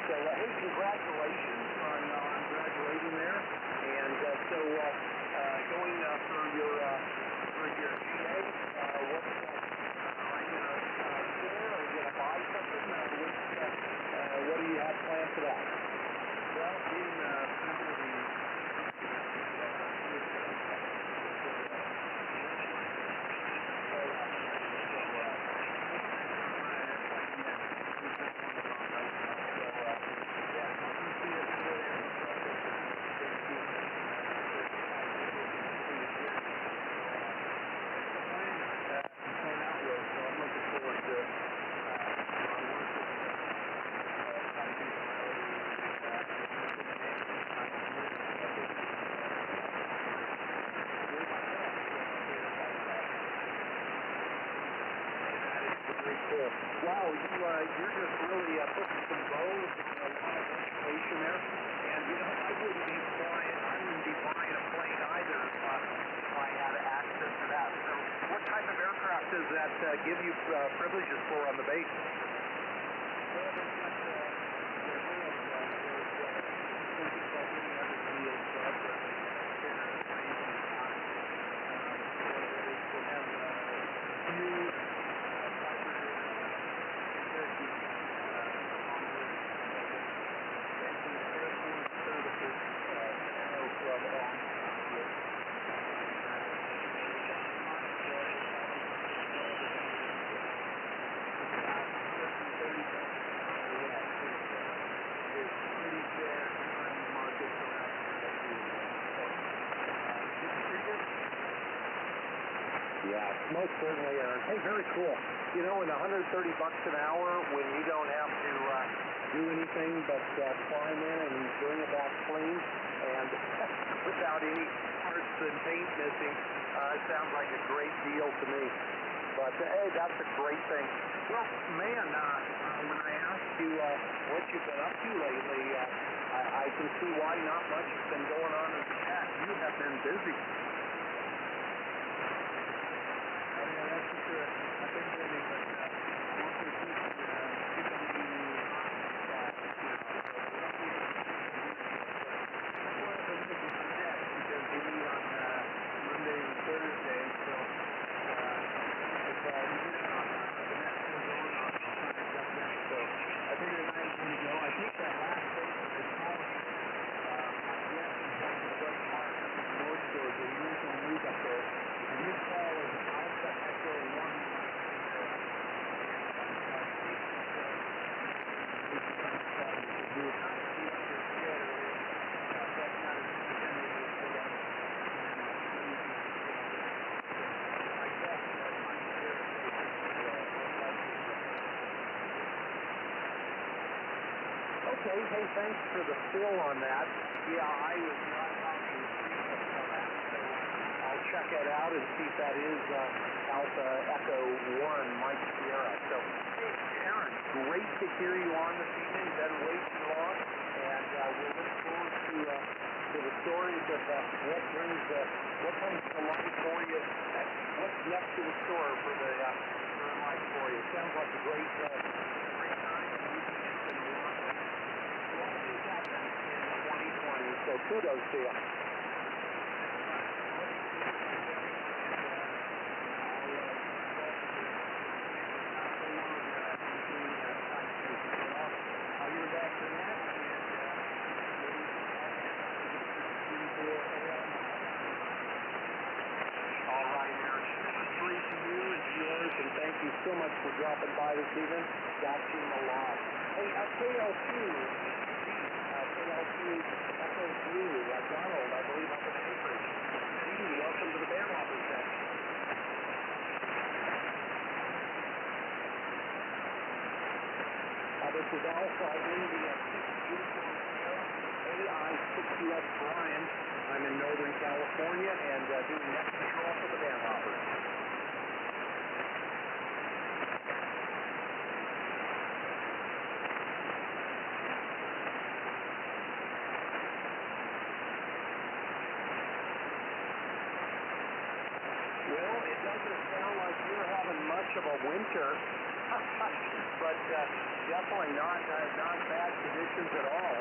So, hey, congratulations on graduating there. And so, going for your GA, what's are you going to share? Are you going to buy something? What do you have planned for that? Well, being wow, you're just really putting some bows on a lot of information there. And, I wouldn't be buying a plane either if I had access to that. So what type of aircraft does that give you privileges for on the base? well, there's not Yeah, most certainly, Aaron. Hey, very cool. In $130 an hour, when you don't have to do anything but climb in and bring it back clean and without any parts and paint missing, it sounds like a great deal to me. But, hey, that's a great thing. Well, man, when I asked you what you've been up to lately, I can see why not much has been going on in the chat. You have been busy. that's for sure. I've been busy, but I'm also keeping the because we meet on Monday and Thursday, so if we get enough time with the next one going, I'll try to jump in. So I figured I was going to go. I think that last day was called my brother Mark up in the North Shore, so he went to the news up there. And his call was out that Echo 1. Okay, hey, thanks for the fill on that. Yeah, I was not talking on that, so I'll check that out and see if that is Alpha Echo 1 Mike Sierra. So, hey, Aaron, great to hear you on this evening. Been way too long, and we'll look forward to the stories of what comes to life for you. What's next to the store for the life for you? Sounds like a great time, and we can get some lot of things happen in 2020. So kudos to you. And thank you so much for dropping by this evening, watching the live. Hey, KLQ Echo Blue, Donald, I believe up in Anchorage. Steve, welcome to the Bandhopper Set. This is Alpha India 6 Uniform Sierra, AI 6US Brian. I'm in Northern California and doing net control for the Bandhoppers. Well, it doesn't sound like you're having much of a winter, but definitely not bad conditions at all.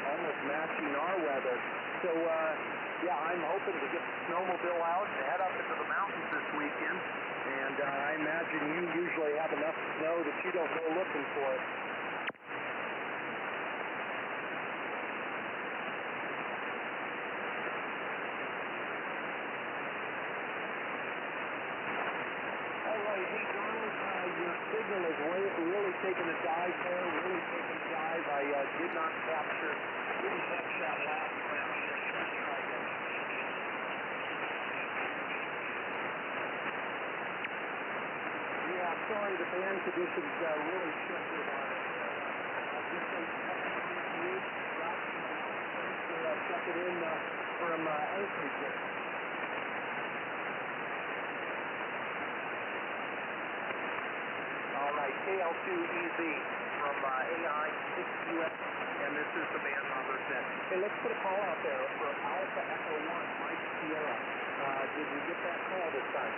Almost matching our weather. So, yeah, I'm hoping to get the snowmobile out and head up into the mountains this weekend. And I imagine you usually have enough snow that you don't go looking for it. Hey, Donald, your signal is really taking a dive there, really taking a dive. I didn't catch that last round. Yeah, sorry, the band conditions really shifted on it. Just a couple of minutes, thanks for checking in from Anchorage. All right, KL2EZ from AI 6US, and this is the Bandhopper Set. Hey, let's put a call out there for Alpha Echo 1, Mike Sierra. Did you get that call this time?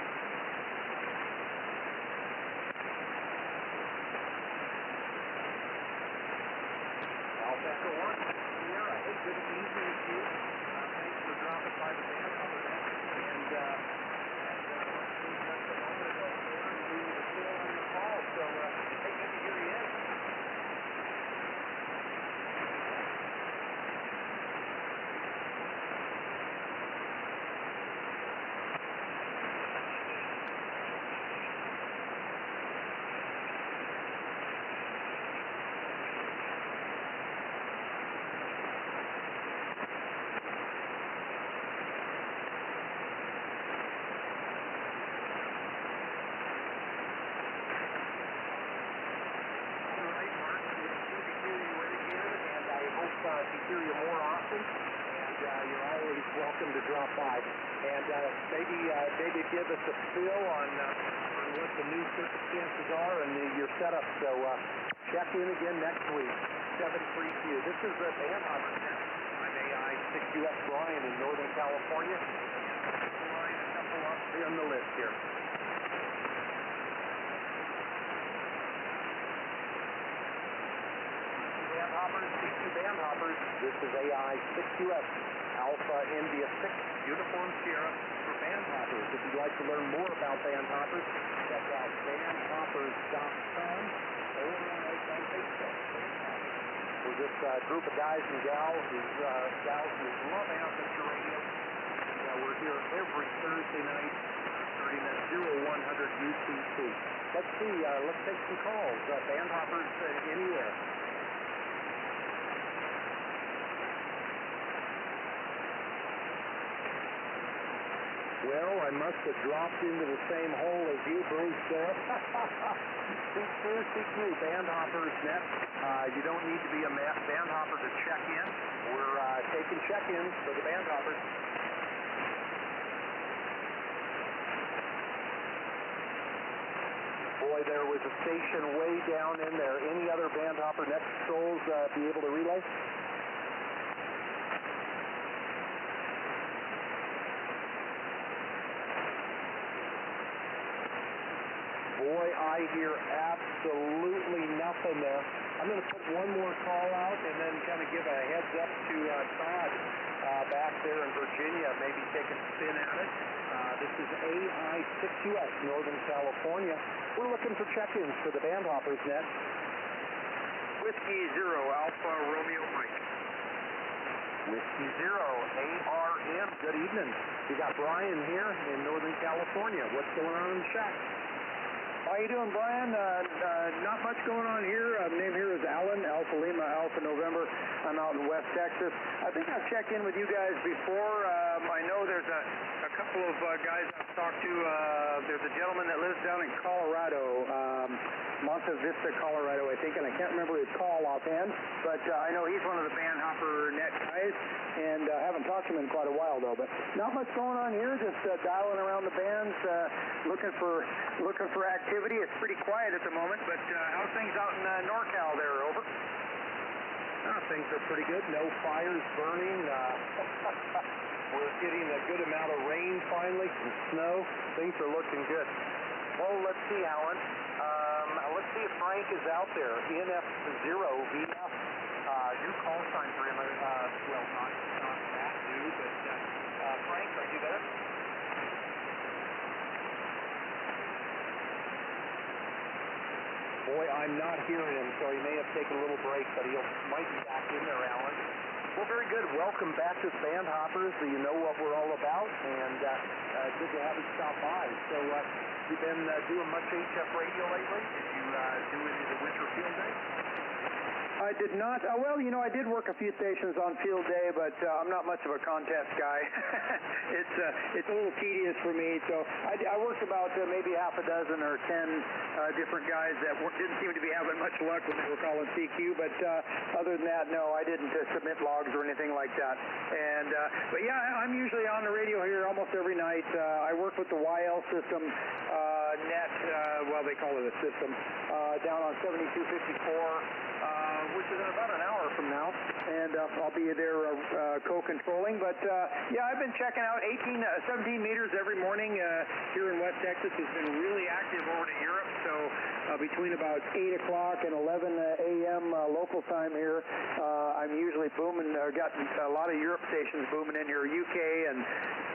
Alpha Echo 1, Sierra. Hey, good evening to you. Thanks for dropping by the Bandhopper Set. So, hey, good to hear you in. To hear you more often, and you're always welcome to drop by. And maybe give us a feel on what the new circumstances are and your setup. So check in again next week, 732. This is the Bandhopper Set. I'm AI 6US Brian in Northern California. And line a couple up on the list here. Bandhoppers, C2 Bandhoppers. This is AI 6US, Alpha India 6, Uniform Sierra for Bandhoppers. If you'd like to learn more about Bandhoppers, check out bandhoppers.com or on Facebook. We're just a group of guys and gals who love amateur radio. We're here every Thursday night starting at 0100 UTC. Let's see, let's take some calls. Bandhoppers anywhere. Well, I must have dropped into the same hole as you, Bruce, there. CQ, band hoppers net. You don't need to be a band hopper to check in. We're taking check-ins for the band hoppers. Boy, there was a station way down in there. Any other band hopper net controls be able to relay? Boy, I hear absolutely nothing there. I'm going to put one more call out and then kind of give a heads up to Todd back there in Virginia, maybe take a spin at it. This is AI6US, Northern California. We're looking for check-ins for the band hoppers net. Whiskey 0, Alpha Romeo Mike. Whiskey 0, ARM. Good evening. We got Brian here in Northern California. What's going on in the shack? How you doing, Brian? Not much going on here. Name here is Alan, Alpha Lima, Alpha November. I'm out in West Texas. I think I've checked in with you guys before. I know there's a couple of guys I've talked to. There's a gentleman that lives down in Colorado, Monte Vista, Colorado, I think, and I can't remember his call offhand, but I know he's one of the band hopper net guys, and I haven't talked to him in quite a while, though. But not much going on here, just dialing around the bands, looking for activity. It's pretty quiet at the moment, but how's things out in NorCal there? Over. Things are pretty good. No fires burning. We're getting a good amount of rain finally, some snow. Things are looking good. Well, let's see, Alan. Let's see if Frank is out there. NF0VF. New call sign for him. Well, not that new, but Frank, are you there? Boy, I'm not hearing him, so he may have taken a little break, but he might be back in there, Alan. Well, very good. Welcome back to the Band Hoppers. You know what we're all about, and good to have you stop by. So, you've been doing much HF radio lately? Did you do any of the winter field day? I did not. Well, you know, I did work a few stations on field day, but I'm not much of a contest guy. It's a little tedious for me. So I worked about maybe half a dozen or 10 different guys that didn't seem to be having much luck when they were calling CQ. But other than that, no, I didn't submit logs or anything like that. And but yeah, I'm usually on the radio here almost every night. I work with the YL system net. Well, they call it a system down on 7254. Which is in about an hour from now, and I'll be there co-controlling. But yeah, I've been checking out 17 meters every morning here in West Texas. Has been really active over to Europe, so between about 8 o'clock and 11 a.m. Local time here, I'm usually booming. Got a lot of Europe stations booming in here, UK and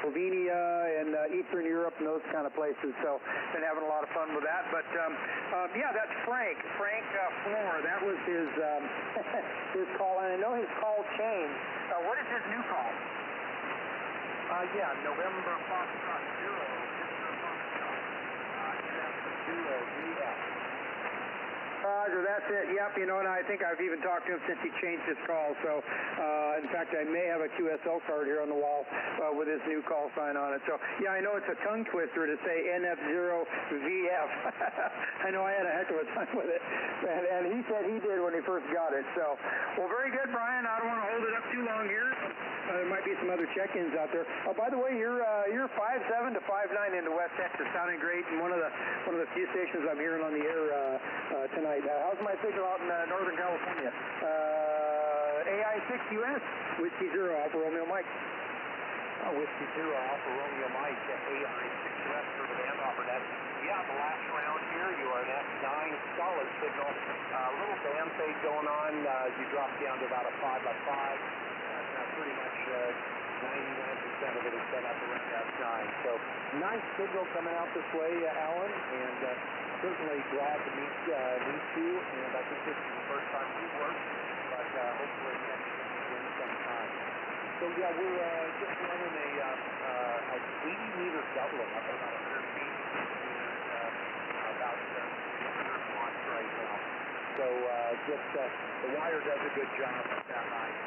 Slovenia and Eastern Europe and those kind of places. So been having a lot of fun with that. But yeah, that's Frank Floor. That was his his call, and I know his call changed. What is his new call? Yeah, November Foxtrot 0, Mr. Foxtrot, NF0VF. Roger, that's it. Yep, you know, and I think I've even talked to him since he changed his call. So, in fact, I may have a QSL card here on the wall with his new call sign on it. So, yeah, I know it's a tongue twister to say NF0VF. I know I had a heck of a time with it, and he said he did when he first got it. So, well, very good, Brian. I don't want to hold it up too long here. There might be some other check-ins out there. By the way, you're 5'7" to 5'9" into West Texas, sounding great, and one of the few stations I'm hearing on the air tonight. How's my signal out in Northern California? AI6US, Whiskey 0, Alpha Romeo Mike. Whiskey 0, Alpha Romeo Mike, AI6US for the band hopper net. Yeah, the last round here, you are an F9 solid signal. A little band fade going on. You drop down to about a 5x5. Pretty much 99% of it has been up around F9. So nice signal coming out this way, Alan, and certainly glad to meet you. And I think this is the first time we work, but hopefully next again sometime. So yeah, we're just running a 80-meter doubling up at about 100 feet and about 100 watts right now. So just the wire does a good job at that height.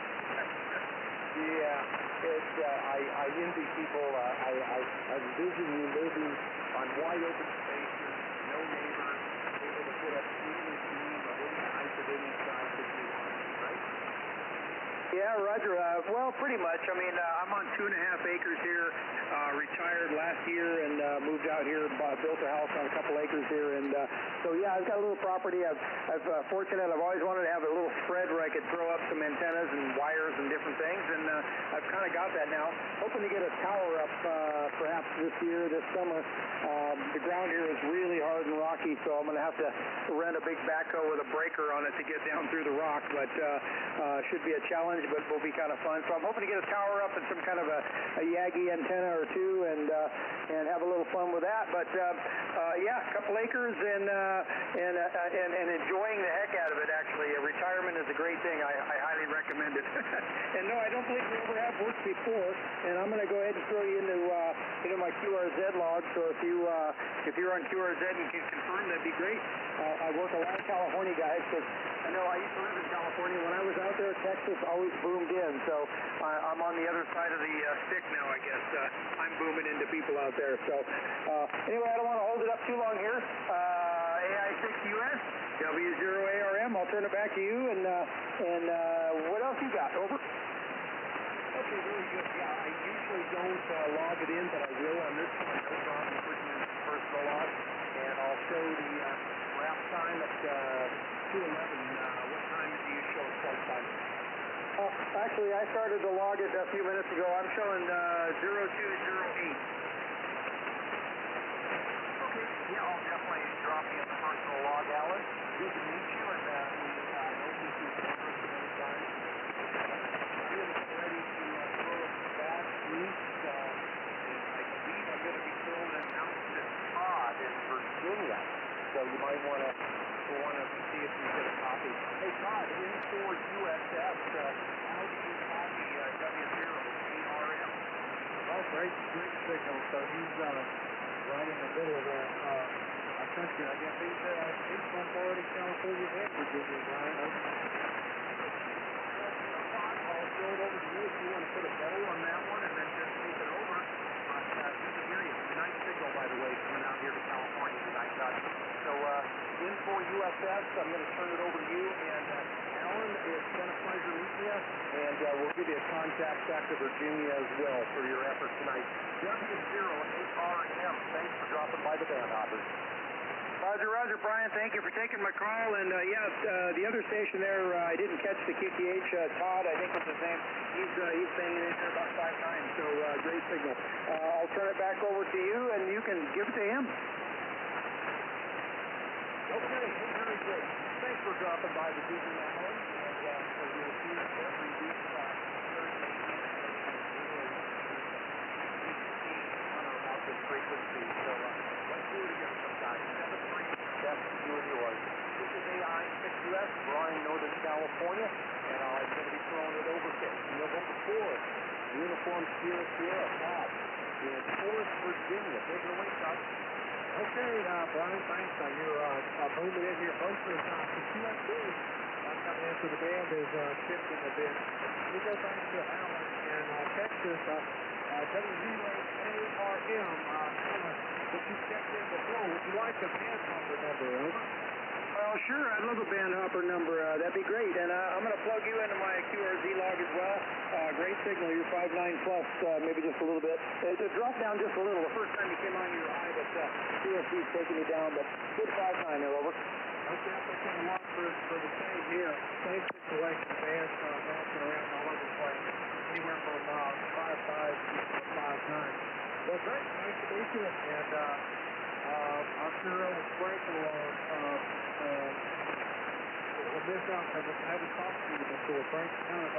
Yeah. I envy people. I envision you living on wide open spaces, no neighbors, able to put up any beam of any height of any size that you want, right? Yeah, Roger. Well, pretty much. I mean, I'm on 2.5 acres here. Retired last year and moved out here. Built a house on a couple acres here, and so yeah, I've got a little property. I've fortunate. I've always wanted to have a little spread where I could throw up some antennas and wires and different things, and I've kind of got that now. Hoping to get a tower up perhaps this year, this summer. The ground here is really hard and rocky, so I'm going to have to rent a big backhoe with a breaker on it to get down through the rock, but should be a challenge, but will be kind of fun. So I'm hoping to get a tower up and some kind of a Yagi antenna or two, and have a little fun with that. But yeah, a couple acres and enjoying the heck out of it. Actually, retirement is a great thing. I highly recommend it. And no, I don't believe we ever have worked before. And I'm going to go ahead and throw you into my QRZ log. So if you're on QRZ and can confirm, that'd be great. I work a lot of California guys because I know I used to live in California. When I was out there, Texas always boomed in. So I'm on the other side of the stick now, I guess. I'm booming into people out there. So anyway, I don't want to hold it up too long here. AI6US, W0ARM. I'll turn it back to you. And what else you got? Over. Okay, very good. Yeah, I usually don't log it in, but I will on this one. No problem putting in personal log. And I'll show the wrap time at 2:11. What time do you show start time? Actually, I started to log it a few minutes ago. I'm showing 0208. Okay, yeah, I'll definitely drop you in the personal log, Alan. Good to meet you, and we hope you can remember some other time. I'm ready to throw it back east, and I believe I'm going to be throwing it out to Todd in Virginia, so you might want to see if you get a copy. Hey, Todd, N3YUG, how do you copy W0ARM? Oh, great signal. So he's right in the middle of our country. I guess he's bombarding California and Virginia, Brian. I'll throw it over to you if you want to put a bow on that one and then just take it over. But you can hear you. Nice signal, by the way, coming out here to California tonight, Todd. So N3YUG, I'm going to turn it over to you. And Alan, it's been a pleasure meeting you. And we'll give you a contact back to Virginia as well for your effort tonight. W0ARM, thanks for dropping by the band, hoppers. Roger, Brian. Thank you for taking my call. And the other station there, I didn't catch the QTH. Todd, I think was his name. He's banging in there about 5 times. So great signal. I'll turn it back over to you, and you can give it to him. Okay, very good. Thanks for dropping by the meeting, Alan. And we'll see you every week. Thursday about this frequency. So let's do it again sometime. 7-3, that's you and yours. This is AI6US, Bryan, Northern California, and I'm going to be throwing it over to November 4th. Uniform Sierra Todd in Forest, Virginia. Take it away, Todd. Okay, Brian, thanks. You're moving in here most of the time. The QSC coming into the band is shifting a bit. We go back to Alan in Texas. W0ARM, if you stepped in before, would you like a band number, over? Well, sure. I'd love a band hopper number. That'd be great. And I'm going to plug you into my QRZ log as well. Great signal. You're 5.9 plus, maybe just a little bit. It dropped down just a little. The first time you came on, you were high, but QRZ's taking me down. But good 5.9 there, over. Okay, I'm looking a lot for the same here. Same situation. Bands bouncing around all over the place. Anywhere from 5.5 to 5.9. Well, great. Nice to meet you. And I'm sure I was grateful on this out. I haven't talked to you before. Frank, kind of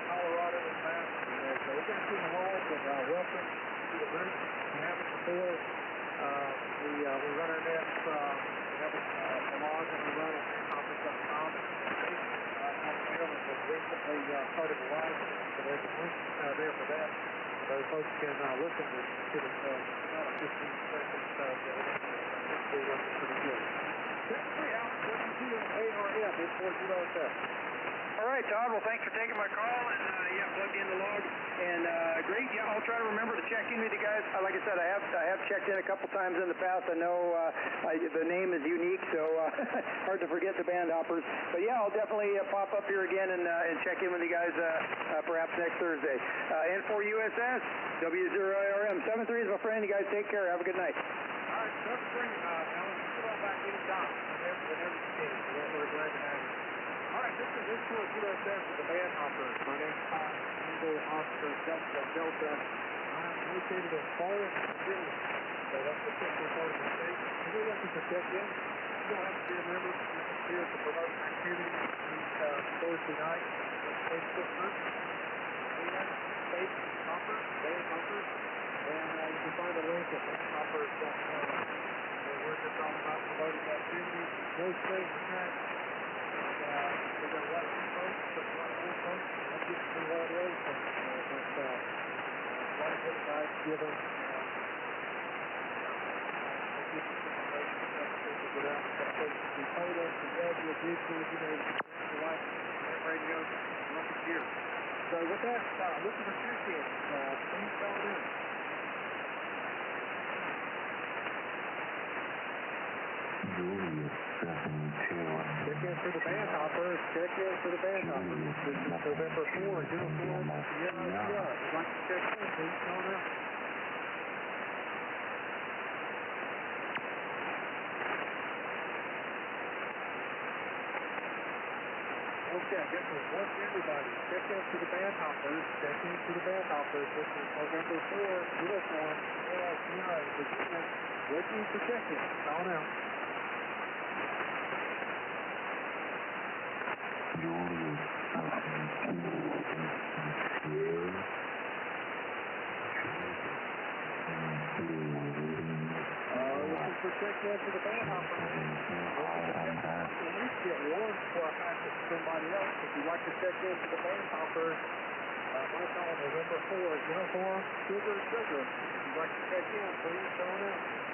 Colorado and Madison there. So we got you in the hall, and welcome to the group. We haven't before. We run our nets. We have a log and we run at conference.com. Alabama was recently part of the live, so there's a link there for that. So folks can listen to the about a 15-second they're working pretty good. Technically, Alex, what do you do at ARM? It's what you All right, Todd. Well, thanks for taking my call. And, plugged in the log. And great. Yeah, I'll try to remember to check in with you guys. Like I said, I have checked in a couple times in the past. I know the name is unique, so hard to forget the band hoppers. But yeah, I'll definitely pop up here again and check in with you guys perhaps next Thursday. N3YUG, W0ARM 73 is my friend. You guys take care. Have a good night. All right, that's great. Now let's put on back in down whenever you can. We're glad to have you. All right, this is N3YUG with the band hoppers. My name's Todd, Eagle Oscar Delta. I'm located in Forest, Virginia. So that's the central part of the state. If you're looking to check in, you don't have to be a member. You're just here to promote activity each Thursday night on the Facebook group. And Space Hoppers, band hoppers. And you can find a link at bandhoppers.com. We're just talking about promoting activity, no strings attached. We've got a lot of new folks, a lot of old folks. I'm getting to a lot of the old folks. But a lot of good advice given. Get some information about things to get out. We photos, the audio, visuals, the light, radio, look at here. So with that, looking for check-in. Please call in. Check in for the band hoppers. Check in for the band hoppers. This is November 4, uniform. Yeah. If you'd like to check in, please call now. Okay, I guess we'll work everybody. Check in for the band hoppers. Check in for the band hoppers. This is November 4, uniform. Yeah. Virginia. Waiting for check-in. Call now. Looking for check-in for the band hopper. At least get one before I pass it to somebody else. If you'd like to check in for the band hopper, my call November 4, uniform, sugar. If you'd like to check in, please call now.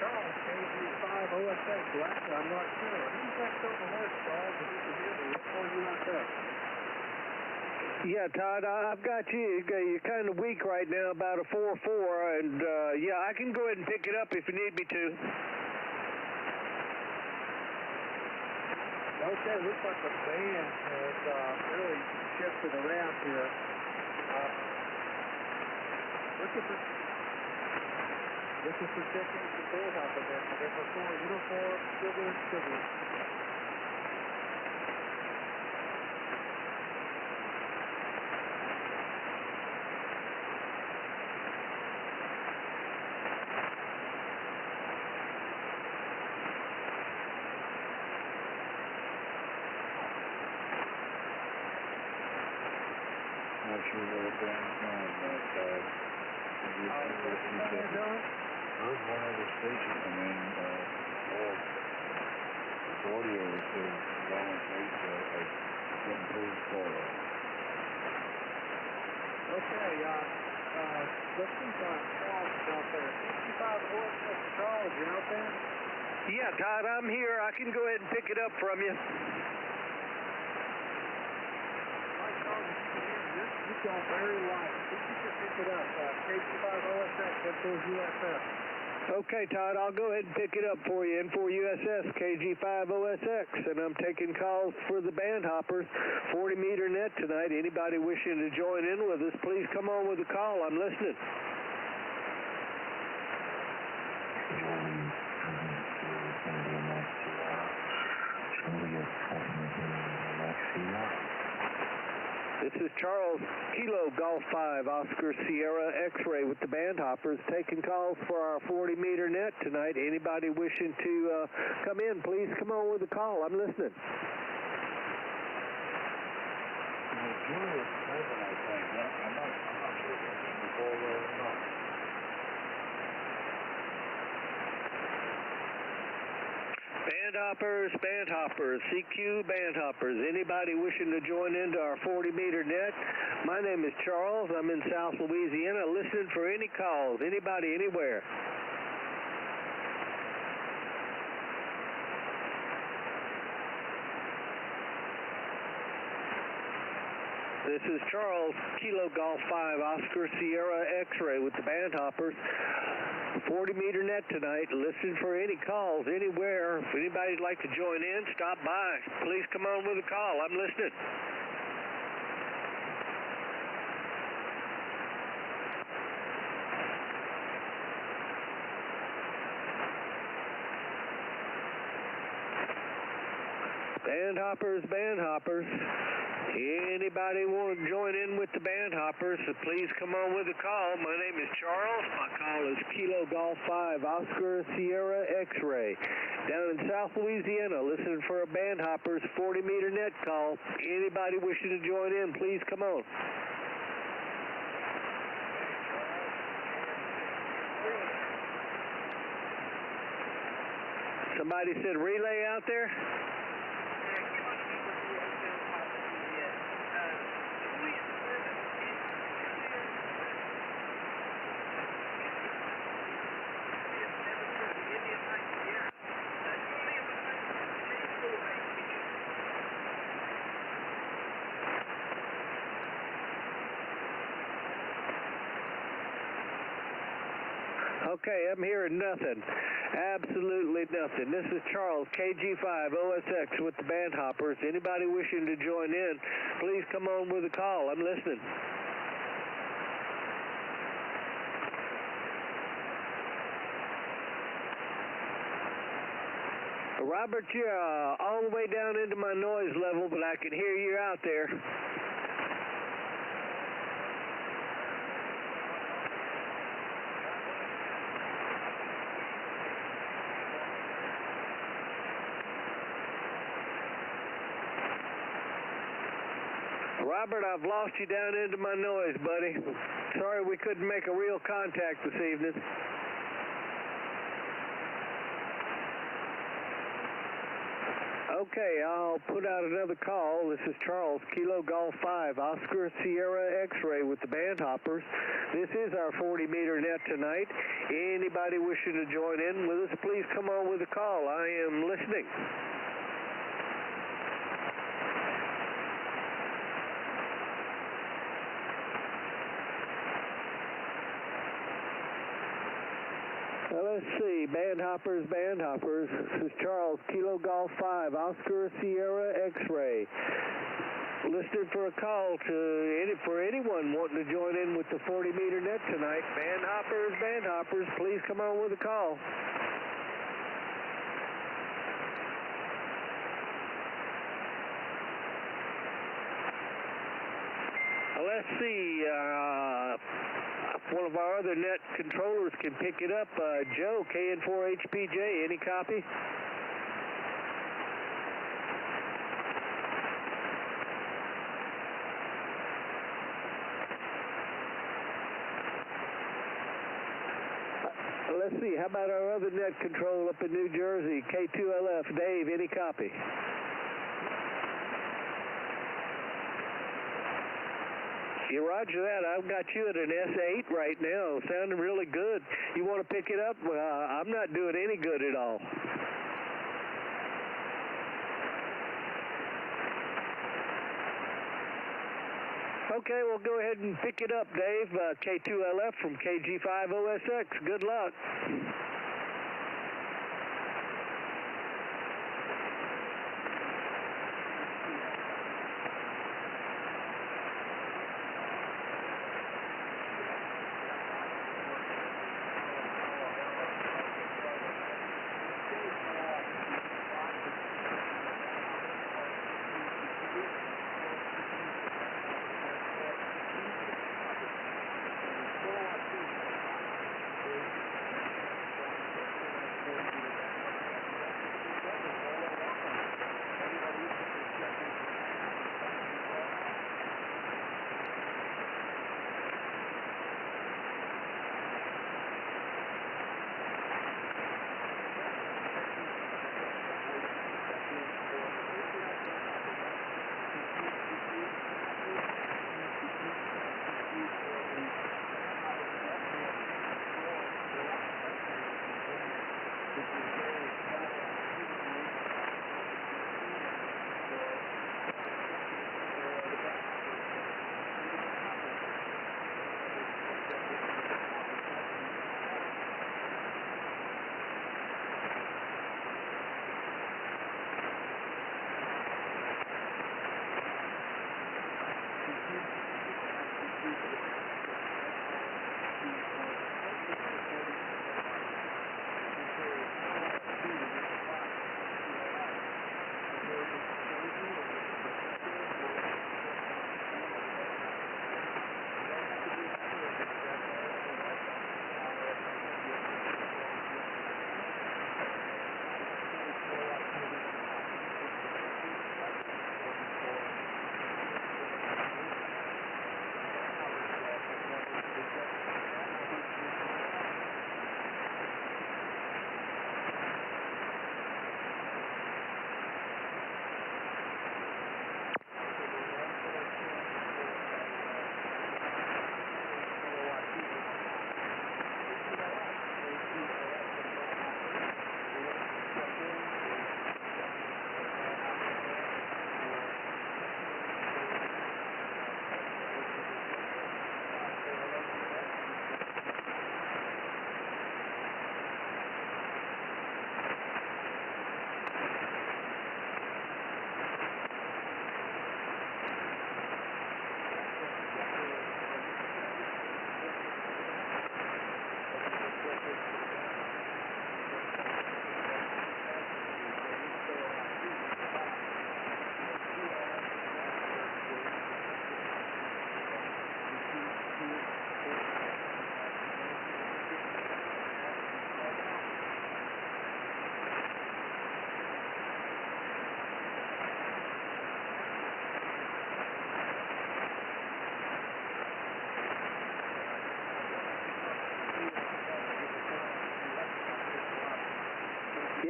Charles, KG5 OSX. Well, actually, I'm not sure. Who's next on the list, Charles? If you can hear me, N3YUG. Yeah, Todd, I've got you. You're kind of weak right now, about a 4-4, and yeah, I can go ahead and pick it up if you need me to. Okay, looks like the band has really shifted around here. Looking for check-in for band hopper there. November 4, uniform, sugar. Not sure where the band's going, but heard one other station come in, the audio says long wait getting pulled forward. Okay, let's see Charles out there. 65 OSX, Charles, you out there? Yeah, Todd, I'm here. I can go ahead and pick it up from you. You're going very light. You can pick it up. KG5 OSX, N3YUG. Okay, Todd, I'll go ahead and pick it up for you. N3YUG, KG5 OSX, and I'm taking calls for the band hoppers. 40-meter net tonight. Anybody wishing to join in with us, please come on with a call. I'm listening. This is Charles, Kilo Golf 5, Oscar Sierra X-Ray with the band hoppers, taking calls for our 40-meter net tonight. Anybody wishing to come in, please come on with a call. I'm listening. Julius Corbin, I think. I'm not sure if it's before or not. Band band hoppers, CQ band hoppers. Anybody wishing to join into our 40-meter net? My name is Charles. I'm in South Louisiana, listening for any calls. Anybody, anywhere. This is Charles, Kilo Golf 5, Oscar Sierra X-Ray with the band hoppers. 40-meter net tonight. Listen for any calls anywhere. If anybody'd like to join in, stop by. Please come on with a call. I'm listening. Band hoppers. Anybody want to join in with the band hoppers, so please come on with a call. My name is Charles. My call is Kilo Golf 5, Oscar Sierra X-Ray. Down in South Louisiana, listening for a band hoppers 40-meter net call. Anybody wishing to join in, please come on. Somebody said relay out there? Okay, I'm hearing nothing. Absolutely nothing. This is Charles, KG5 OSX with the band hoppers. Anybody wishing to join in, please come on with a call. I'm listening. Robert, you're all the way down into my noise level, but I can hear you out there. Robert, I've lost you down into my noise, buddy. Sorry we couldn't make a real contact this evening. Okay, I'll put out another call. This is Charles, Kilo Golf 5, Oscar Sierra X-Ray with the band hoppers. This is our 40-meter net tonight. Anybody wishing to join in with us, please come on with a call. I am listening. Let's see, band hoppers. This is Charles, Kilo Golf 5, Oscar Sierra X-Ray. Listening for a call for anyone wanting to join in with the 40-meter net tonight. Band hoppers, please come on with a call. Let's see, one of our other net controllers can pick it up. Joe, KN4HPJ, any copy? Let's see, how about our other net control up in New Jersey, K2LF, Dave, any copy? You roger that. I've got you at an S8 right now, sounding really good. You want to pick it up? I'm not doing any good at all. Okay, well, go ahead and pick it up, Dave. K2LF from KG5 OSX. Good luck.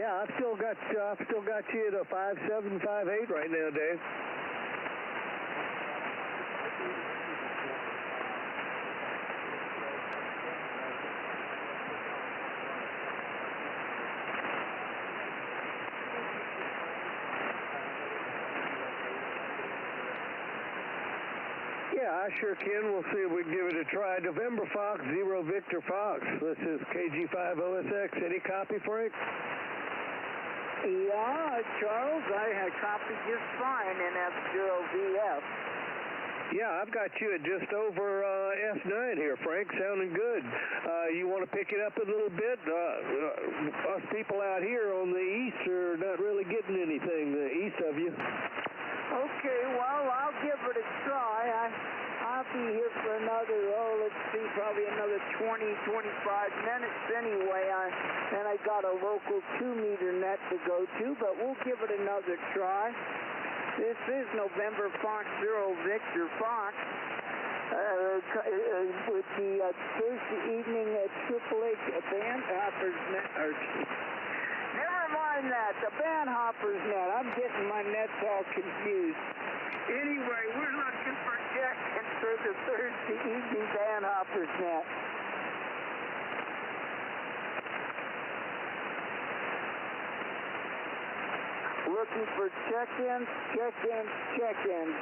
Yeah, I've still got you at a 5758 right now, Dave. Yeah, I sure can. We'll see if we can give it a try. November Fox, 0 Victor Fox. This is KG5OSX. Any copy, Frank? Yeah, Charles, I copy just fine in F0VF. Yeah, I've got you at just over F9 here, Frank. Sounding good. You want to pick it up a little bit? Us people out here on the east are not really getting anything east of you. Okay, well, I'll give it a try. I'll be here for another, let's see, probably another 20, 25 minutes anyway. And I got a local 2-meter net to go to, but we'll give it another try. This is November Fox 0 Victor Fox with the Thursday evening Triple H band hoppers net. Never mind that, the band hoppers net. I'm getting my nets all confused. Anyway, we're looking for check-in for the Thursday evening band hoppers net. Looking for check-ins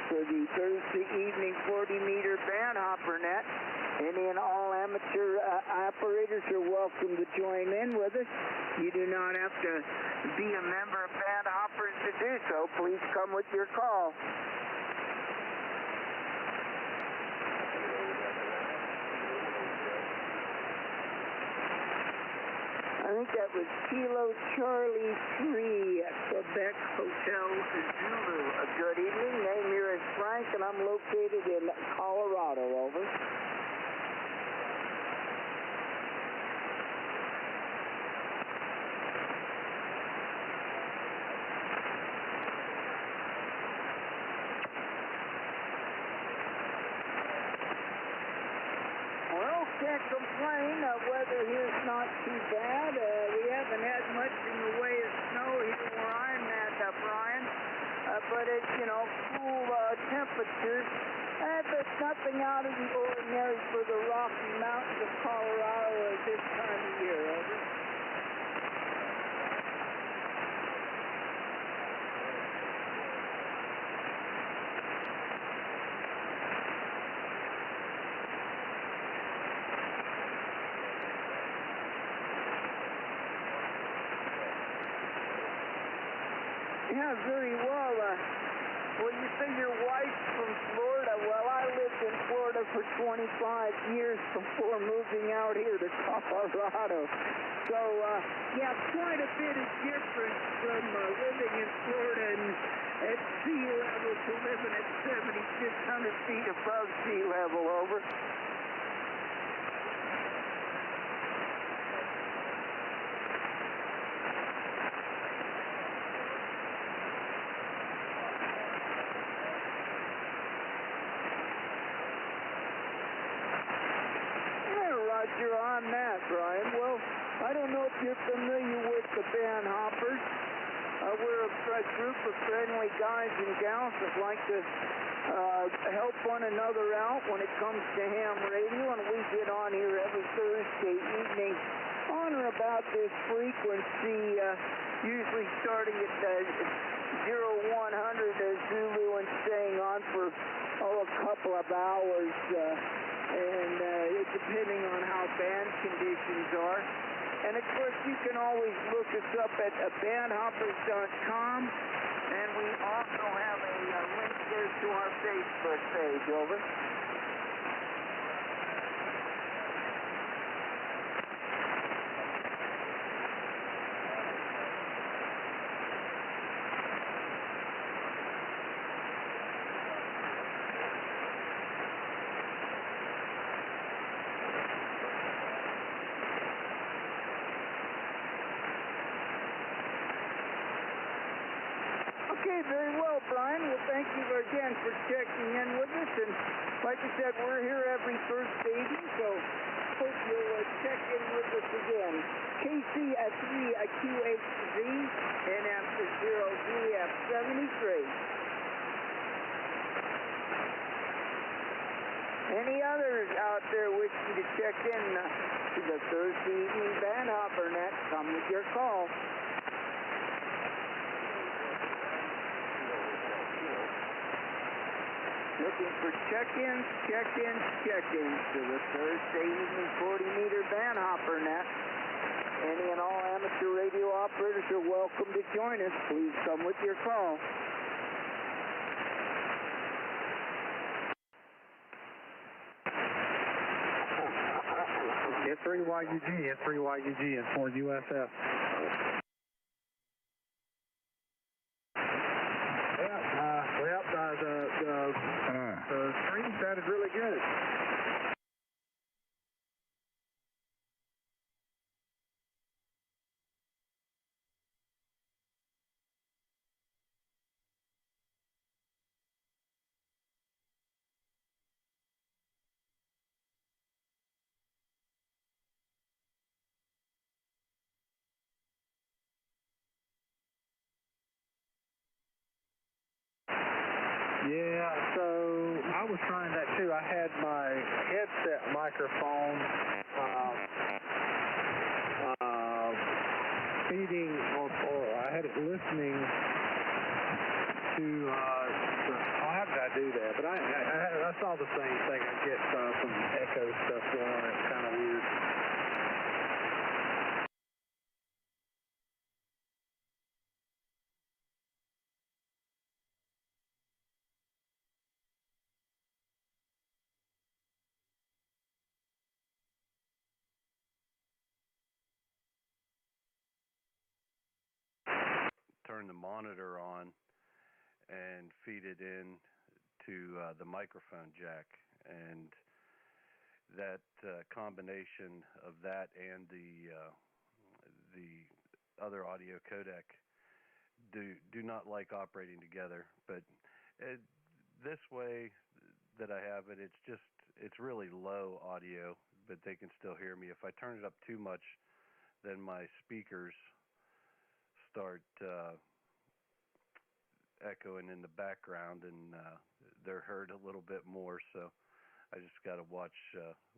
for the Thursday evening 40-meter band hopper net. Any and all amateur operators are welcome to join in with us. You do not have to be a member of band hoppers to do so. Please come with your call. I think that was Kilo Charlie 3 at Quebec Hotel Zulu. Good evening. Name here is Frank, and I'm located in Colorado. Over. Can't complain. Weather here's not too bad. We haven't had much in the way of snow here where I'm at, Brian. But it's, cool temperatures. But nothing out of the ordinary for the Rocky Mountains of Colorado at this time of year. Over. Yeah, very well. Well, you say your wife's from Florida. Well, I lived in Florida for 25 years before moving out here to Colorado. So, yeah, quite a bit of difference from living in Florida and at sea level to living at 7,600 feet above sea level. Over. Roger on that, Brian. Well, I don't know if you're familiar with the band hoppers. We're a group of friendly guys and gals that like to help one another out when it comes to ham radio, and we get on here every Thursday evening on or about this frequency, usually starting at 0100 Zulu and staying on for a couple of hours. And depending on how band conditions are. And of course, you can always look us up at bandhoppers.com, and we also have a link there to our Facebook page. Over. Okay, very well, Brian. Well, thank you again for checking in with us. And like I said, we're here every Thursday evening, so hope you'll check in with us again. KC at 3QHZ, NF 0VF73. Any others out there wishing to check in to the Thursday evening band hopper net, come with your call. Looking for check-ins to the Thursday evening 40-meter band hopper net. Any and all amateur radio operators are welcome to join us. Please come with your call. N3YUG and 4USF. The stream sounded really good. Yeah, so I was trying that too. I had my headset microphone feeding, or I had it listening to, how did I do that? But I saw the same thing. I get some echo stuff going on. It's kind of weird. Turn the monitor on and feed it in to the microphone jack, and that combination of that and the other audio codec do not like operating together. But this way that I have it, it's really low audio, but they can still hear me. If I turn it up too much, then my speakers start echoing in the background, and they're heard a little bit more. So I just got to watch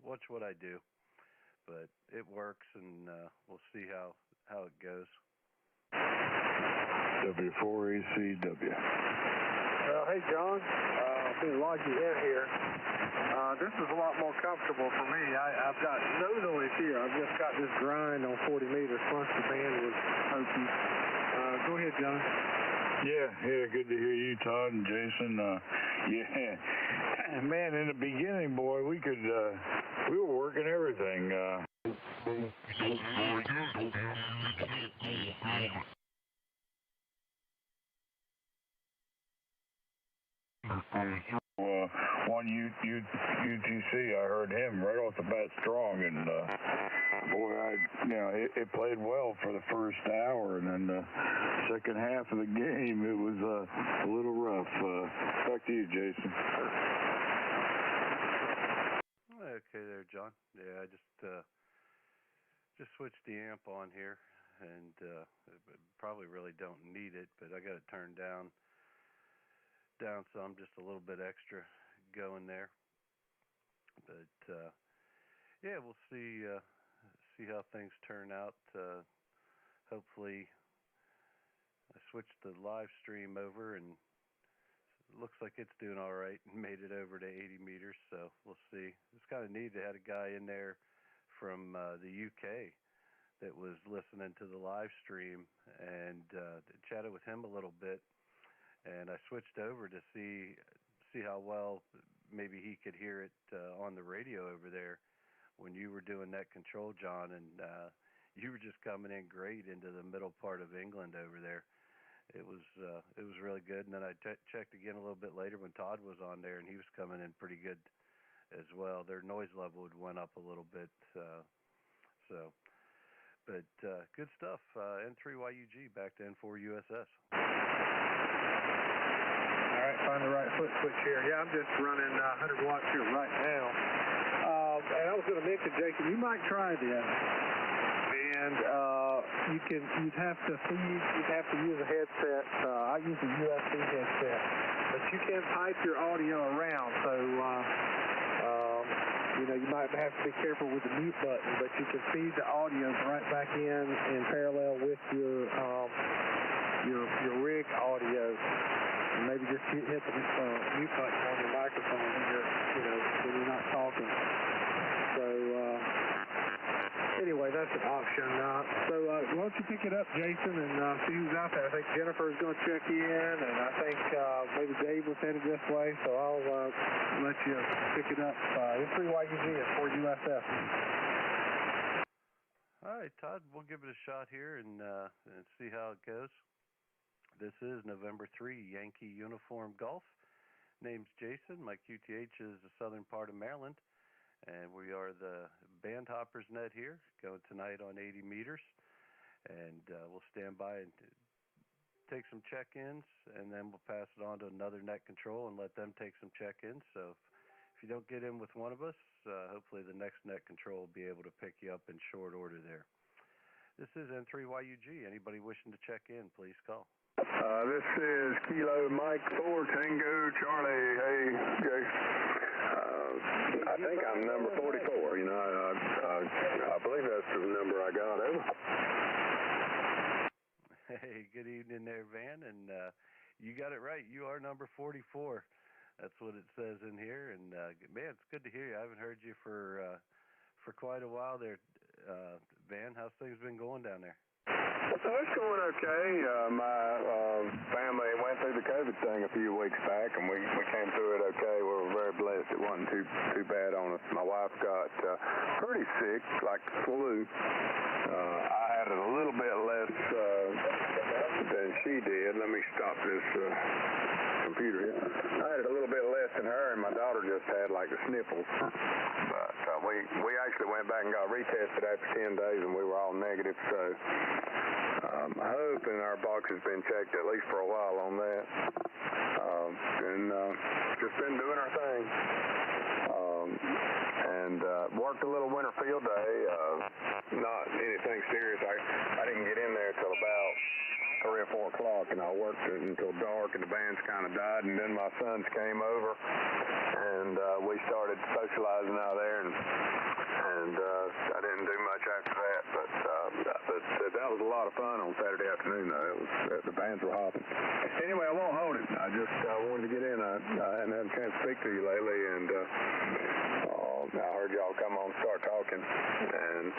what I do. But it works, and we'll see how it goes. W4ACW. Hey, John. Being Lodgy Ed here. This is a lot more comfortable for me. I've got no noise here. I've just got this grind on 40 meters, plus the band was open. Go ahead, John. Yeah, good to hear you, Todd and Jason. Yeah, man, in the beginning, boy, we were working everything. One UTC, I heard him right off the bat strong, and boy, it played well for the first hour, and then the second half of the game, it was a little rough. Back to you, Jason. Okay there, John. Yeah, I just switched the amp on here, and probably really don't need it, but I got it turned down some, just a little bit extra going there. But yeah, we'll see how things turn out. Hopefully, I switched the live stream over, and it looks like it's doing all right and made it over to 80 meters. So we'll see. It's kind of neat. They had a guy in there from the UK that was listening to the live stream, and chatted with him a little bit. And I switched over to see how well maybe he could hear it on the radio over there when you were doing that control, John, and you were just coming in great into the middle part of England over there. It was really good. And then I checked again a little bit later when Todd was on there, and he was coming in pretty good as well. Their noise level had went up a little bit, but good stuff. N3YUG back to N4USS. All right, find the right foot switch here. Yeah, I'm just running 100 watts here right now. And I was going to mention, Jason, you might try this. and you'd have to use a headset. I use a USB headset, but you can pipe your audio around. So you might have to be careful with the mute button, but you can feed the audio right back in parallel with your rig audio. And maybe just hit the mute button on your microphone when you're not talking. So anyway, that's an option. So why don't you pick it up, Jason, and see who's out there? I think Jennifer's going to check in, and I think maybe Dave was headed this way. So I'll let you pick it up. N3YUG is for USF. All right, Todd, we'll give it a shot here and see how it goes. This is November 3, Yankee Uniform Golf. Name's Jason. My QTH is the southern part of Maryland, and we are the Band Hoppers net here, going tonight on 80 meters. And we'll stand by and take some check-ins, and then we'll pass it on to another net control and let them take some check-ins. So if you don't get in with one of us, hopefully the next net control will be able to pick you up in short order there. This is N3YUG. Anybody wishing to check in, please call. This is Kilo Mike 4 Tango Charlie. Hey, Jay. I think I'm number 44. I believe that's the number I got. Over. Hey, good evening there, Van. And you got it right. You are number 44. That's what it says in here. And man, it's good to hear you. I haven't heard you for quite a while there, Van. How's things been going down there? It's going okay. My family went through the COVID thing a few weeks back, and we came through it okay. We were very blessed. It wasn't too bad on us. My wife got pretty sick, like the flu. I had it a little bit less than she did. Let me stop this computer here. I had it a little bit less than her, and my daughter just had like the sniffles. But we actually went back and got retested after 10 days, and we were all negative. So I'm hoping our box has been checked at least for a while on that. And just been doing our thing. And worked a little winter field day. Not anything serious. I didn't get in there till about 3 or 4 o'clock, and I worked it until dark, and the bands kind of died, and then my sons came over, and we started socializing out there, and I didn't do much after that, but that was a lot of fun on Saturday afternoon, though. The bands were hopping. Anyway, I won't hold it. I just wanted to get in. I hadn't had a chance to speak to you lately, and I heard y'all come on and start talking, and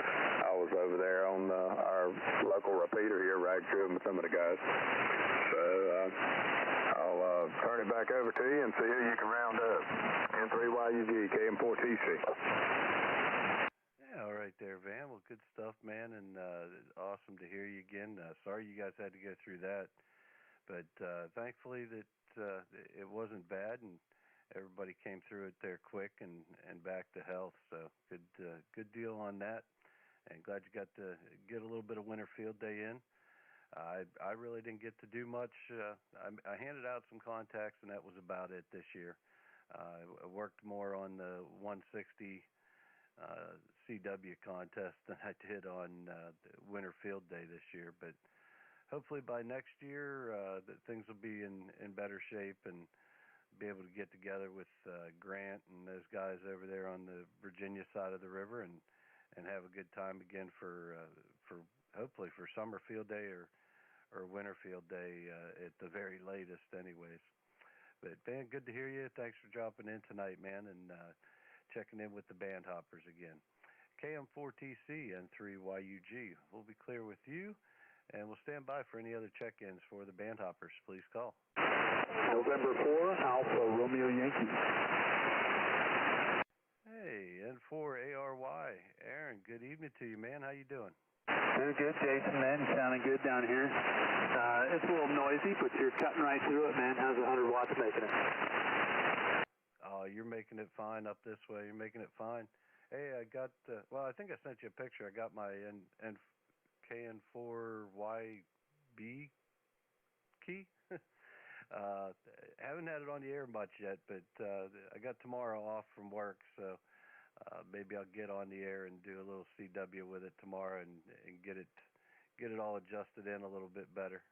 I was over there on our local repeater here, rag trip with some of the guys. So I'll turn it back over to you and see who you can round up. N3YUG, KM4TC. Yeah, all right there, Van. Well, good stuff, man, and awesome to hear you again. Sorry you guys had to go through that, but thankfully that it wasn't bad, and everybody came through it there quick and back to health. So good deal on that, and glad you got to get a little bit of winter field day in. I really didn't get to do much. I handed out some contacts, and that was about it this year. I worked more on the 160 CW contest than I did on the winter field day this year, but hopefully by next year that things will be in better shape and be able to get together with Grant and those guys over there on the Virginia side of the river and have a good time again for hopefully for summer field day or winter field day at the very latest anyways. But Ben, good to hear you. Thanks for dropping in tonight, man, and checking in with the band hoppers again. KM4TC N3YUG. We'll be clear with you, and we'll stand by for any other check-ins for the band hoppers. Please call. November 4, Alpha Romeo Yankee. Hey, N4ARY. Aaron, good evening to you, man. How you doing? Doing good, Jason, man. You're sounding good down here. It's a little noisy, but you're cutting right through it, man. How's 100 watts making it? Oh, you're making it fine up this way. You're making it fine. Hey, I got, I think I sent you a picture. I got my KN4YB key. Haven't had it on the air much yet, but I got tomorrow off from work, so maybe I'll get on the air and do a little CW with it tomorrow and get it all adjusted in a little bit better.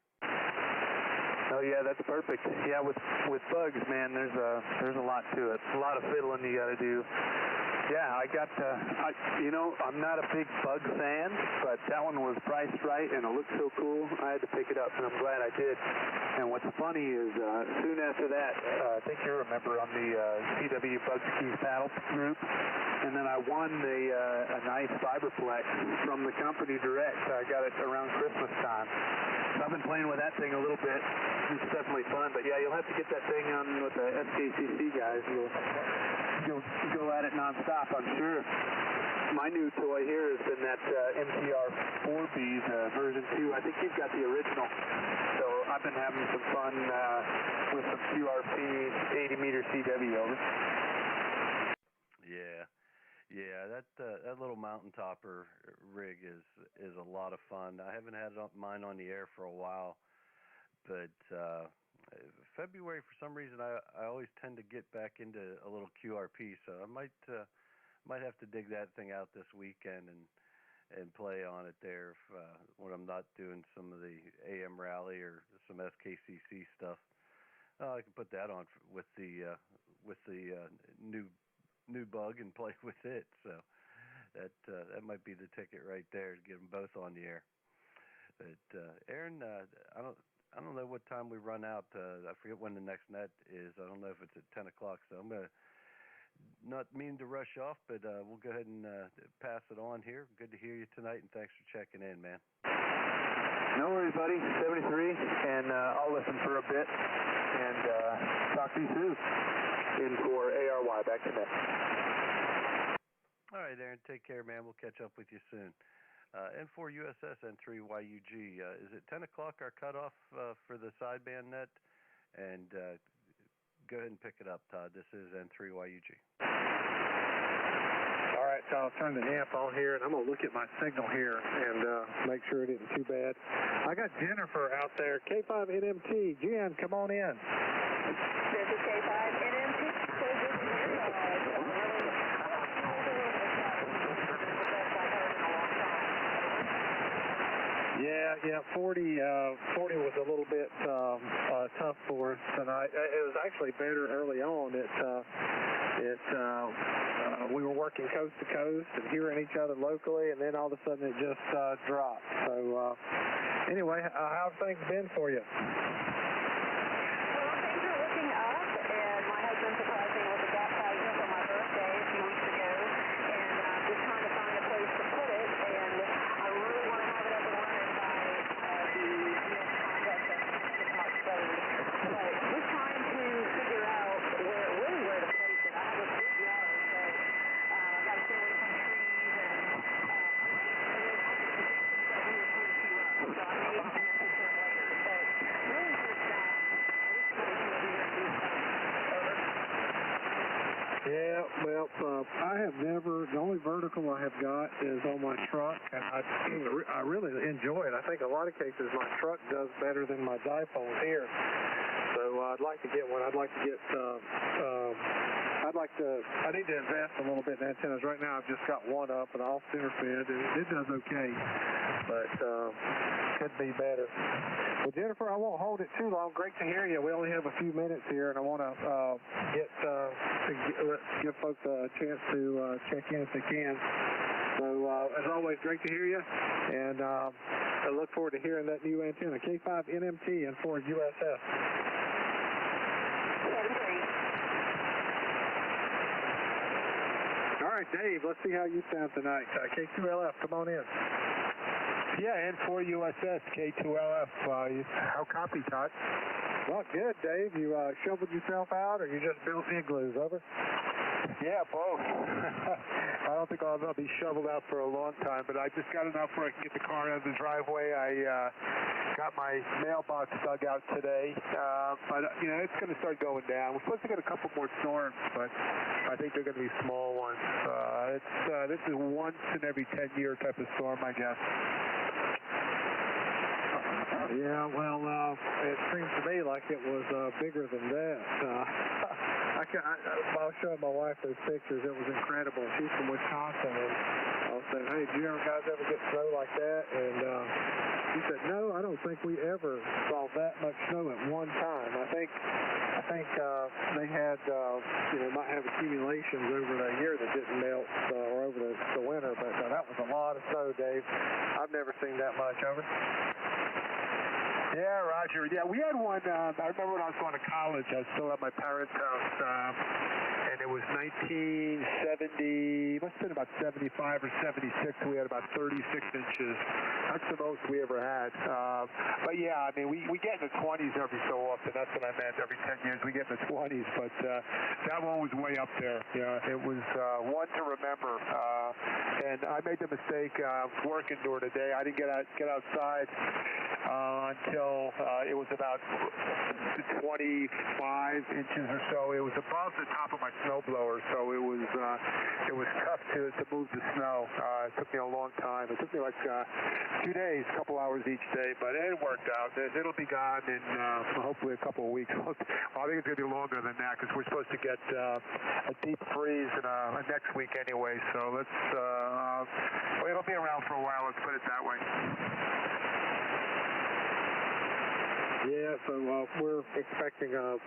Oh yeah, that's perfect. Yeah, with bugs, man, there's a lot to it. A lot of fiddling you got to do. Yeah, I'm not a big bug fan, but that one was priced right and it looked so cool. I had to pick it up, and I'm glad I did. And what's funny is soon after that, I think you remember on the CW Bug Skis paddle group, and then I won a nice Fiberplex from the company direct. I got it around Christmas time. So I've been playing with that thing a little bit. It's definitely fun, but yeah, you'll have to get that thing on with the SKCC guys. You'll go at it nonstop, I'm sure. My new toy here has been that MTR 4B's version 2. I think you've got the original. So I've been having some fun with some QRP 80-meter CW over. Yeah, that little mountain topper rig is a lot of fun. I haven't had mine on the air for a while, but February for some reason I always tend to get back into a little QRP, so I might have to dig that thing out this weekend and play on it there when I'm not doing some of the AM rally or some SKCC stuff. I can put that on with the new bug and play with it. So that might be the ticket right there to get them both on the air. But Aaron, I don't know what time we run out. I forget when the next net is. I don't know if it's at 10 o'clock. So I'm gonna not mean to rush off, but we'll go ahead and pass it on here. Good to hear you tonight, and thanks for checking in, man. No worries, buddy. 73, and I'll listen for a bit, and talk to you soon. In for ARY, back to net. All right, Aaron, take care, man. We'll catch up with you soon. N4USS, N3YUG. Is it 10 o'clock our cutoff for the sideband net? And go ahead and pick it up, Todd. This is N3YUG. All right, so I'll turn the amp on here, and I'm going to look at my signal here and make sure it isn't too bad. I got Jennifer out there, K5NMT. Jen, come on in. This is K5NMT. So good to hear y'all. Yeah, 40 was a little bit tough for us tonight. It was actually better early on. We were working coast to coast and hearing each other locally, and then all of a sudden it just dropped. So anyway, how have things been for you? Well, things are looking up, and my husband surprised me with a gas hydrant for my birthday a few weeks ago, and I'm just trying to find a place to put it, and I really want to have it up and running by the next contest that's March 3rd. But we're trying to figure out where to place it. I have a big yard, so I got to stay away from trees, and so I may even have to put it later. So really just Yeah, well, I have never, the only vertical I have got is on my truck, and I really enjoy it. I think in a lot of cases my truck does better than my dipole here. So I'd like to get one. I need to invest a little bit in antennas. Right now I've just got one up, and off center fed, and it does okay, but could be better. Well, Jennifer, I won't hold it too long. Great to hear you. We only have a few minutes here, and I want to give folks a chance to check in if they can. So, as always, great to hear you, and I look forward to hearing that new antenna, K5NMT and for USS. All right, Dave, let's see how you sound tonight. K2LF, come on in. Yeah, N4USS, K2LF. How copy, Todd? Well, good, Dave. You shoveled yourself out, or you just built igloos, over? Yeah, both. I don't think I'll be shoveled out for a long time, but I just got enough where I can get the car out of the driveway. I got my mailbox dug out today, but it's going to start going down. We're supposed to get a couple more storms, but I think they're going to be small ones. This is once in every 10-year type of storm, I guess. Yeah, well, it seems to me like it was bigger than that. I I'll show my wife those pictures. It was incredible. She's from Wisconsin, and I was saying, hey, do you guys ever get snow like that? And she said, no, I don't think we ever saw that much snow at one time. I think they had, might have accumulations over the year that didn't melt or over the winter, but that was a lot of snow, Dave. I've never seen that much. Over. Yeah, Roger. Yeah, we had one. I remember when I was going to college, I was still at my parents' house, and it was 1970, must have been about 75 or 76. We had about 36 inches. That's the most we ever had. But yeah, I mean, we get in the 20s every so often. That's what I meant. Every 10 years we get in the 20s. But that one was way up there. Yeah, it was one to remember. And I made the mistake. I was working during the day. I didn't get outside until it was about 25 inches or so. It was above the top of my snowblower, so it was tough to move the snow. It took me a long time. It took me like 2 days, a couple hours each day, but it worked out. It'll be gone in hopefully a couple of weeks. Well, I think it's going to be longer than that because we're supposed to get a deep freeze in next week anyway, so it'll be around for a while, let's put it that way. Yeah, so we're expecting I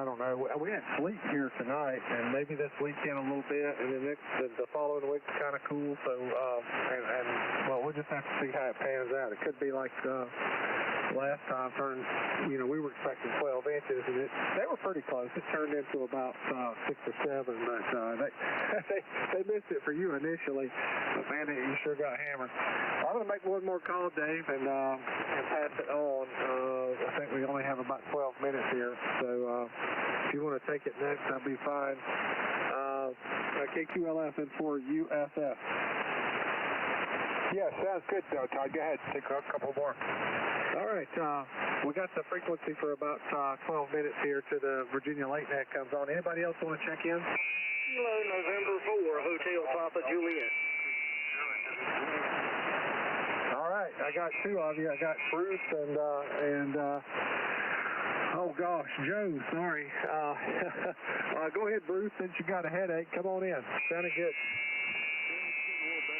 don't know. We had sleet here tonight, and maybe this weekend a little bit, and then the following week's kind of cool. So, well, we'll just have to see how it pans out. It could be like last time. We were expecting 12 inches, and they were pretty close. It turned into about 6 or 7, but they missed it for you initially. But man, you sure got hammered. I'm going to make one more call, Dave, and pass it on. I think we only have about 12 minutes here, so if you want to take it next, that'll be fine. KQLF N3YUG. Yeah, sounds good, Todd. Go ahead. Take a couple more. All right. We got the frequency for about 12 minutes here to the Virginia Late Net comes on. Anybody else want to check in? Kilo November 4, Hotel Papa Juliet. All right. I got two of you. I got Bruce and oh gosh, Joe, sorry. Go ahead, Bruce, since you got a headache. Come on in. Sounded good.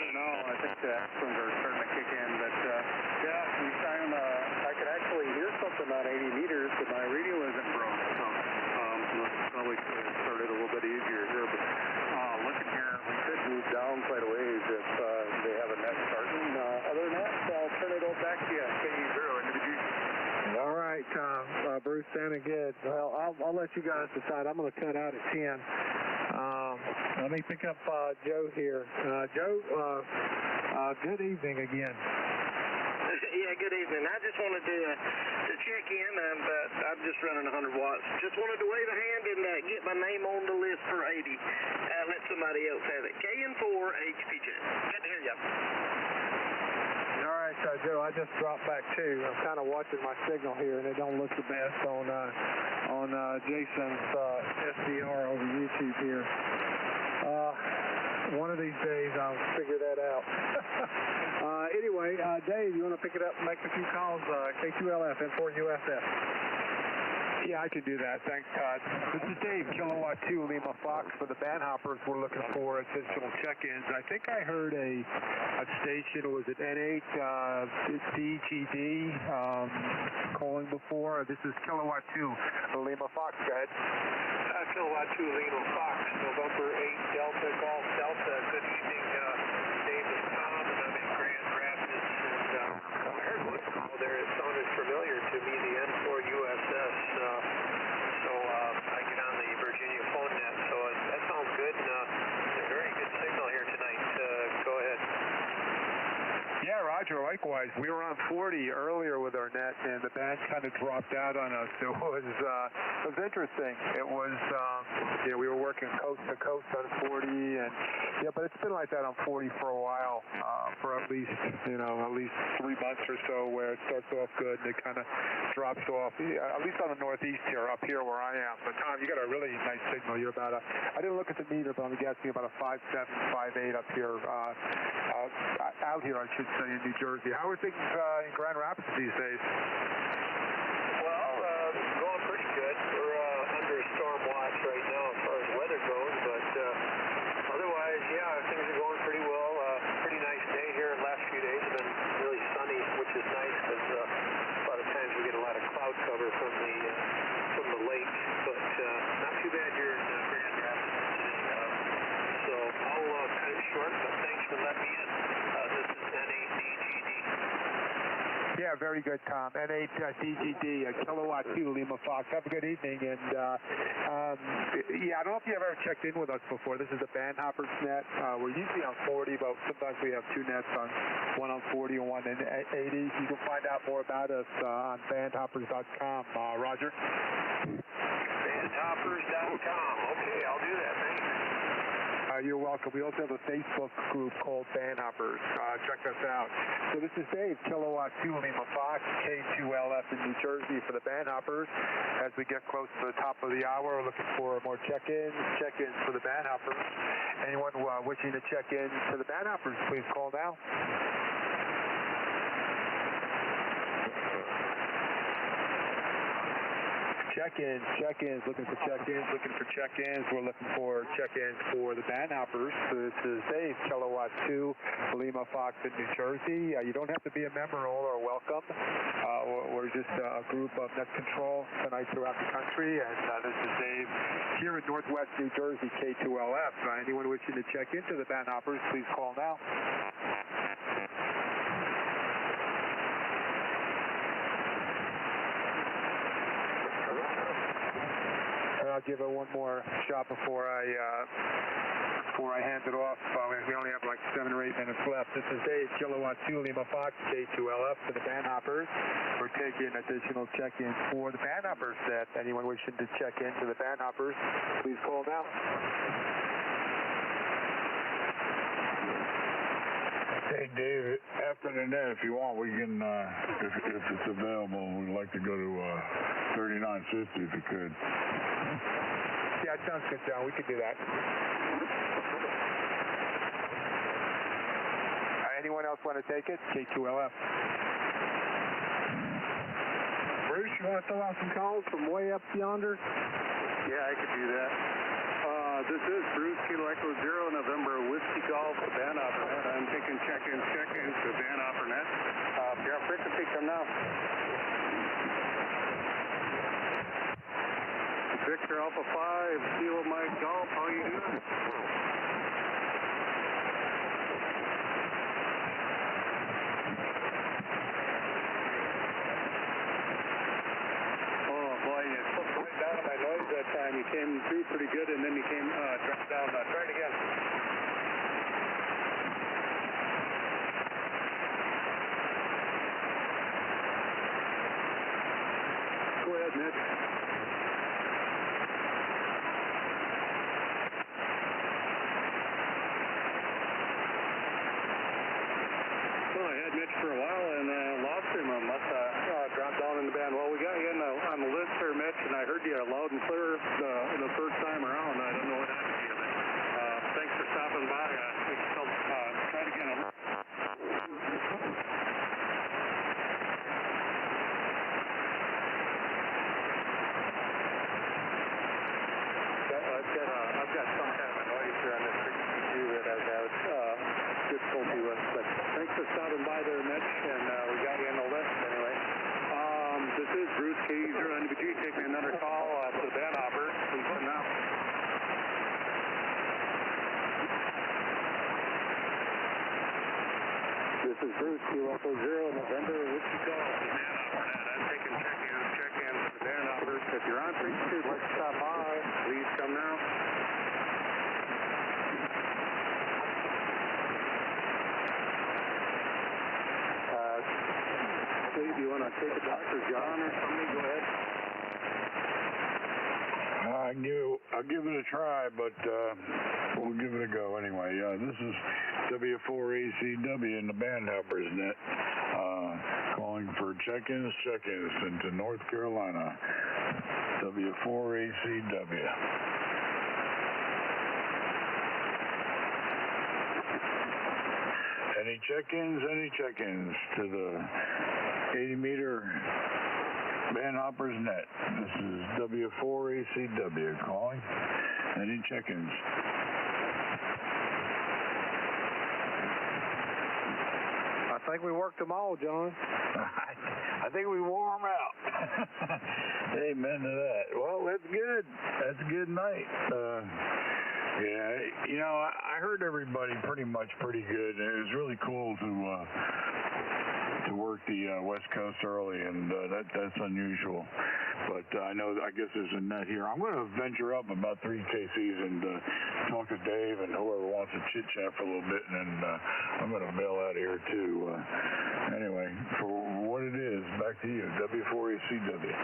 No, I think the axons are starting to kick in, but yeah, we sound, I could actually hear something about 80 meters, but my radio isn't broke, so probably could have started a little bit easier here, but looking here, we could move down quite a ways if they have a net starting. Other than that, I'll turn it over back to you, KE0 into the G. All right, Bruce, sounded good. Well, I'll let you guys decide. I'm going to cut out at 10. Let me pick up Joe here. Joe, good evening again. Yeah, good evening. I just wanted to check in. I'm just running 100 watts. Just wanted to wave a hand and get my name on the list for 80. Let somebody else have it. KN4HPJ. Good to hear you. All right, Joe, I just dropped back too. I'm kind of watching my signal here, and it don't look the best on Jason's SDR over YouTube here. One of these days I'll figure that out. Anyway, Dave, you want to pick it up and make a few calls? KQLF N3YUG. Yeah, I can do that. Thanks, Todd. This is Dave, Kilowatt 2 Lima Fox for the band hoppers. We're looking for additional check-ins. I think I heard a station, was it N8 DGD calling before. This is Kilowatt 2 Lima Fox. Go ahead. Kilowatt 2 Lima Fox, November 8 Delta Golf Delta. Good evening, Dave and Tom, and I'm in Grand Rapids. And I heard one call there. It sounded familiar to me, the N3YUG. So I get on the Virginia phone net. So that sounds good. And a very good signal here tonight. Go ahead. Yeah, Roger, likewise. We were on 40 earlier with our net, and the band kind of dropped out on us. It was interesting. It was, we were working coast to coast on 40, and but it's been like that on 40 for a while, for at least 3 months or so, where it starts off good and it kind of drops off. At least on the northeast here, up here where I am. But Tom, you got a really nice signal. You're about I didn't look at the meter, but I'm guessing about a 5.7, 5.8 up here, out here, I should say, in New Jersey. How are things in Grand Rapids these days? Well, going pretty good. We're under storm watch Yeah, very good, Tom. N8DGD, Kilowatt 2 Lima Fox. Have a good evening. And yeah, I don't know if you've ever checked in with us before. This is the Bandhoppers net. We're usually on 40, but sometimes we have two nets on one on 40 and one in 80. You can find out more about us on bandhoppers.com. Roger? Bandhoppers.com. Okay, I'll do that. Thanks. You're welcome. We also have a Facebook group called Bandhoppers. Check us out. So this is Dave, Kilowatt 2 Lima Fox, K2LF in New Jersey for the Bandhoppers. As we get close to the top of the hour, we're looking for more check-ins for the Bandhoppers. Anyone wishing to check in to the Bandhoppers, please call now. Check-ins, looking for check-ins. We're looking for check-ins for the Bandhoppers. So this is Dave, Kilowatt 2, Lima Fox in New Jersey. You don't have to be a member, all are welcome. We're just a group of net control tonight throughout the country, and this is Dave here in Northwest New Jersey, K2LF. Anyone wishing to check into the Bandhoppers, please call now. I'll give it one more shot before I hand it off. We only have like 7 or 8 minutes left. This is Dave, Kilowatt 2 Lima Fox, K2LF for the Bandhoppers. We're taking additional check-ins for the Bandhoppers net. Anyone wishing to check into the Bandhoppers, please call now. Hey, Dave, after the net, if you want, we can, if it's available, we'd like to go to 3950 if you could. Yeah, it sounds good, John. We could do that. Anyone else want to take it? K2LF. Bruce, you want to throw out some calls from way up yonder? Yeah, I could do that. This is Bruce, Kilo Echo 0, November, Whiskey Golf, the Bandhopper net. I'm taking check-ins to Bandhopper net. Yeah, frequency, come now. Victor Alpha 5, Kilo Mike Golf, how you doing? Down on my noise that time. You came through pretty good, and then you came dropped down. Try it again. Go ahead, Mitch. Well, I had Mitch for a while and lost him. I must have dropped down in the band. Well, we got you on the list there, Mitch, and I heard you loud and clear the first time around. I don't know what happened to you, but thanks for stopping by. Try it again. I've got some kind of a noise here on this frequency too that I've had difficulty with, but thanks for stopping by there, Mitch, and we got you on the list anyway. This is Bruce K0NVG. Take me another call for the Bandhoppers. Please come now. This is Bruce, Kilo Echo 0, November, Whiskey Golf, the Bandhopper net. I'm taking check-ins for the Bandhoppers. If you're on frequency, let's stop by. Please come now. Steve, do you want to take it back for John or somebody? Go ahead. I'll give it a try, but we'll give it a go anyway. This is W4ACW in the Bandhoppers net, calling for check-ins into North Carolina. W4ACW. Any check-ins to the 80-meter Bandhoppers net. This is W4ACW calling. Any check-ins? I think we worked them all, John. I think we wore them out. Amen to that. Well, that's good. That's a good night. Yeah, you know, I heard everybody pretty good, and it was really cool to work the West Coast early, and that's unusual. But I guess there's a net here. I'm going to venture up about 3 KCs and talk to Dave and whoever wants to chit-chat for a little bit, and then I'm going to bail out of here, too. Anyway, for what it is, back to you, W4ACW.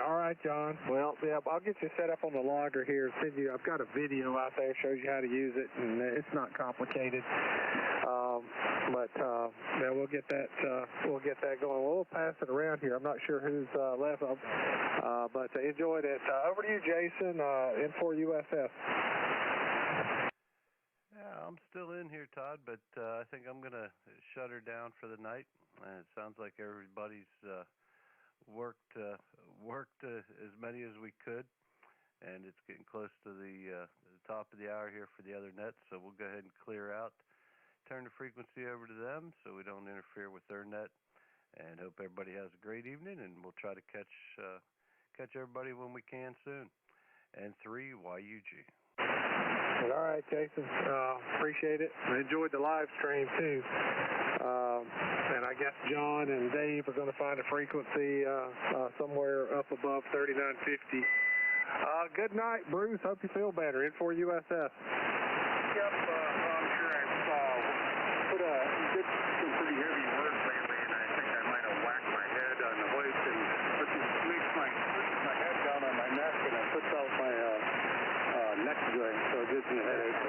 All right, John. Well, yeah, I'll get you set up on the logger here. I've got a video out there shows you how to use it, and it's not complicated. Yeah, we'll get that going. We'll pass it around here. I'm not sure who's left, but enjoyed it. Over to you, Jason. N3YUG. Yeah, I'm still in here, Todd, but I think I'm going to shut her down for the night. It sounds like everybody's worked as many as we could, and it's getting close to the top of the hour here for the other net, so we'll go ahead and clear out, turn the frequency over to them so we don't interfere with their net, and hope everybody has a great evening, and we'll try to catch everybody when we can soon. N3YUG. All right, Jason. Appreciate it. I enjoyed the live stream, too. And I guess John and Dave are going to find a frequency somewhere up above 3950. Good night, Bruce. Hope you feel better. N3YUG. Yep, I'm sure I've put some pretty heavy work lately, and I think I might have whacked my head on the hoist and pushes my head down on my neck, and it puts out my neck joint, so it gives me a headache.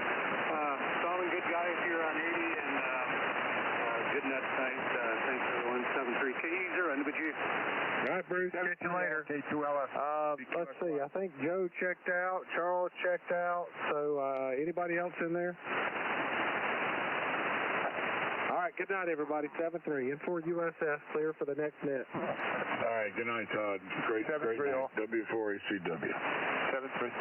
Solid, good guy here on 80, and good net tonight. Thanks everyone. 73K0 NBG. All right, Bruce. Catch you later. K2LS. Let's see. I think Joe checked out. Charles checked out. So anybody else in there? All right. Good night, everybody. 7-3. N3YUG. Clear for the next net. All right. Good night, Todd. Great night. W4ACW. 7-3.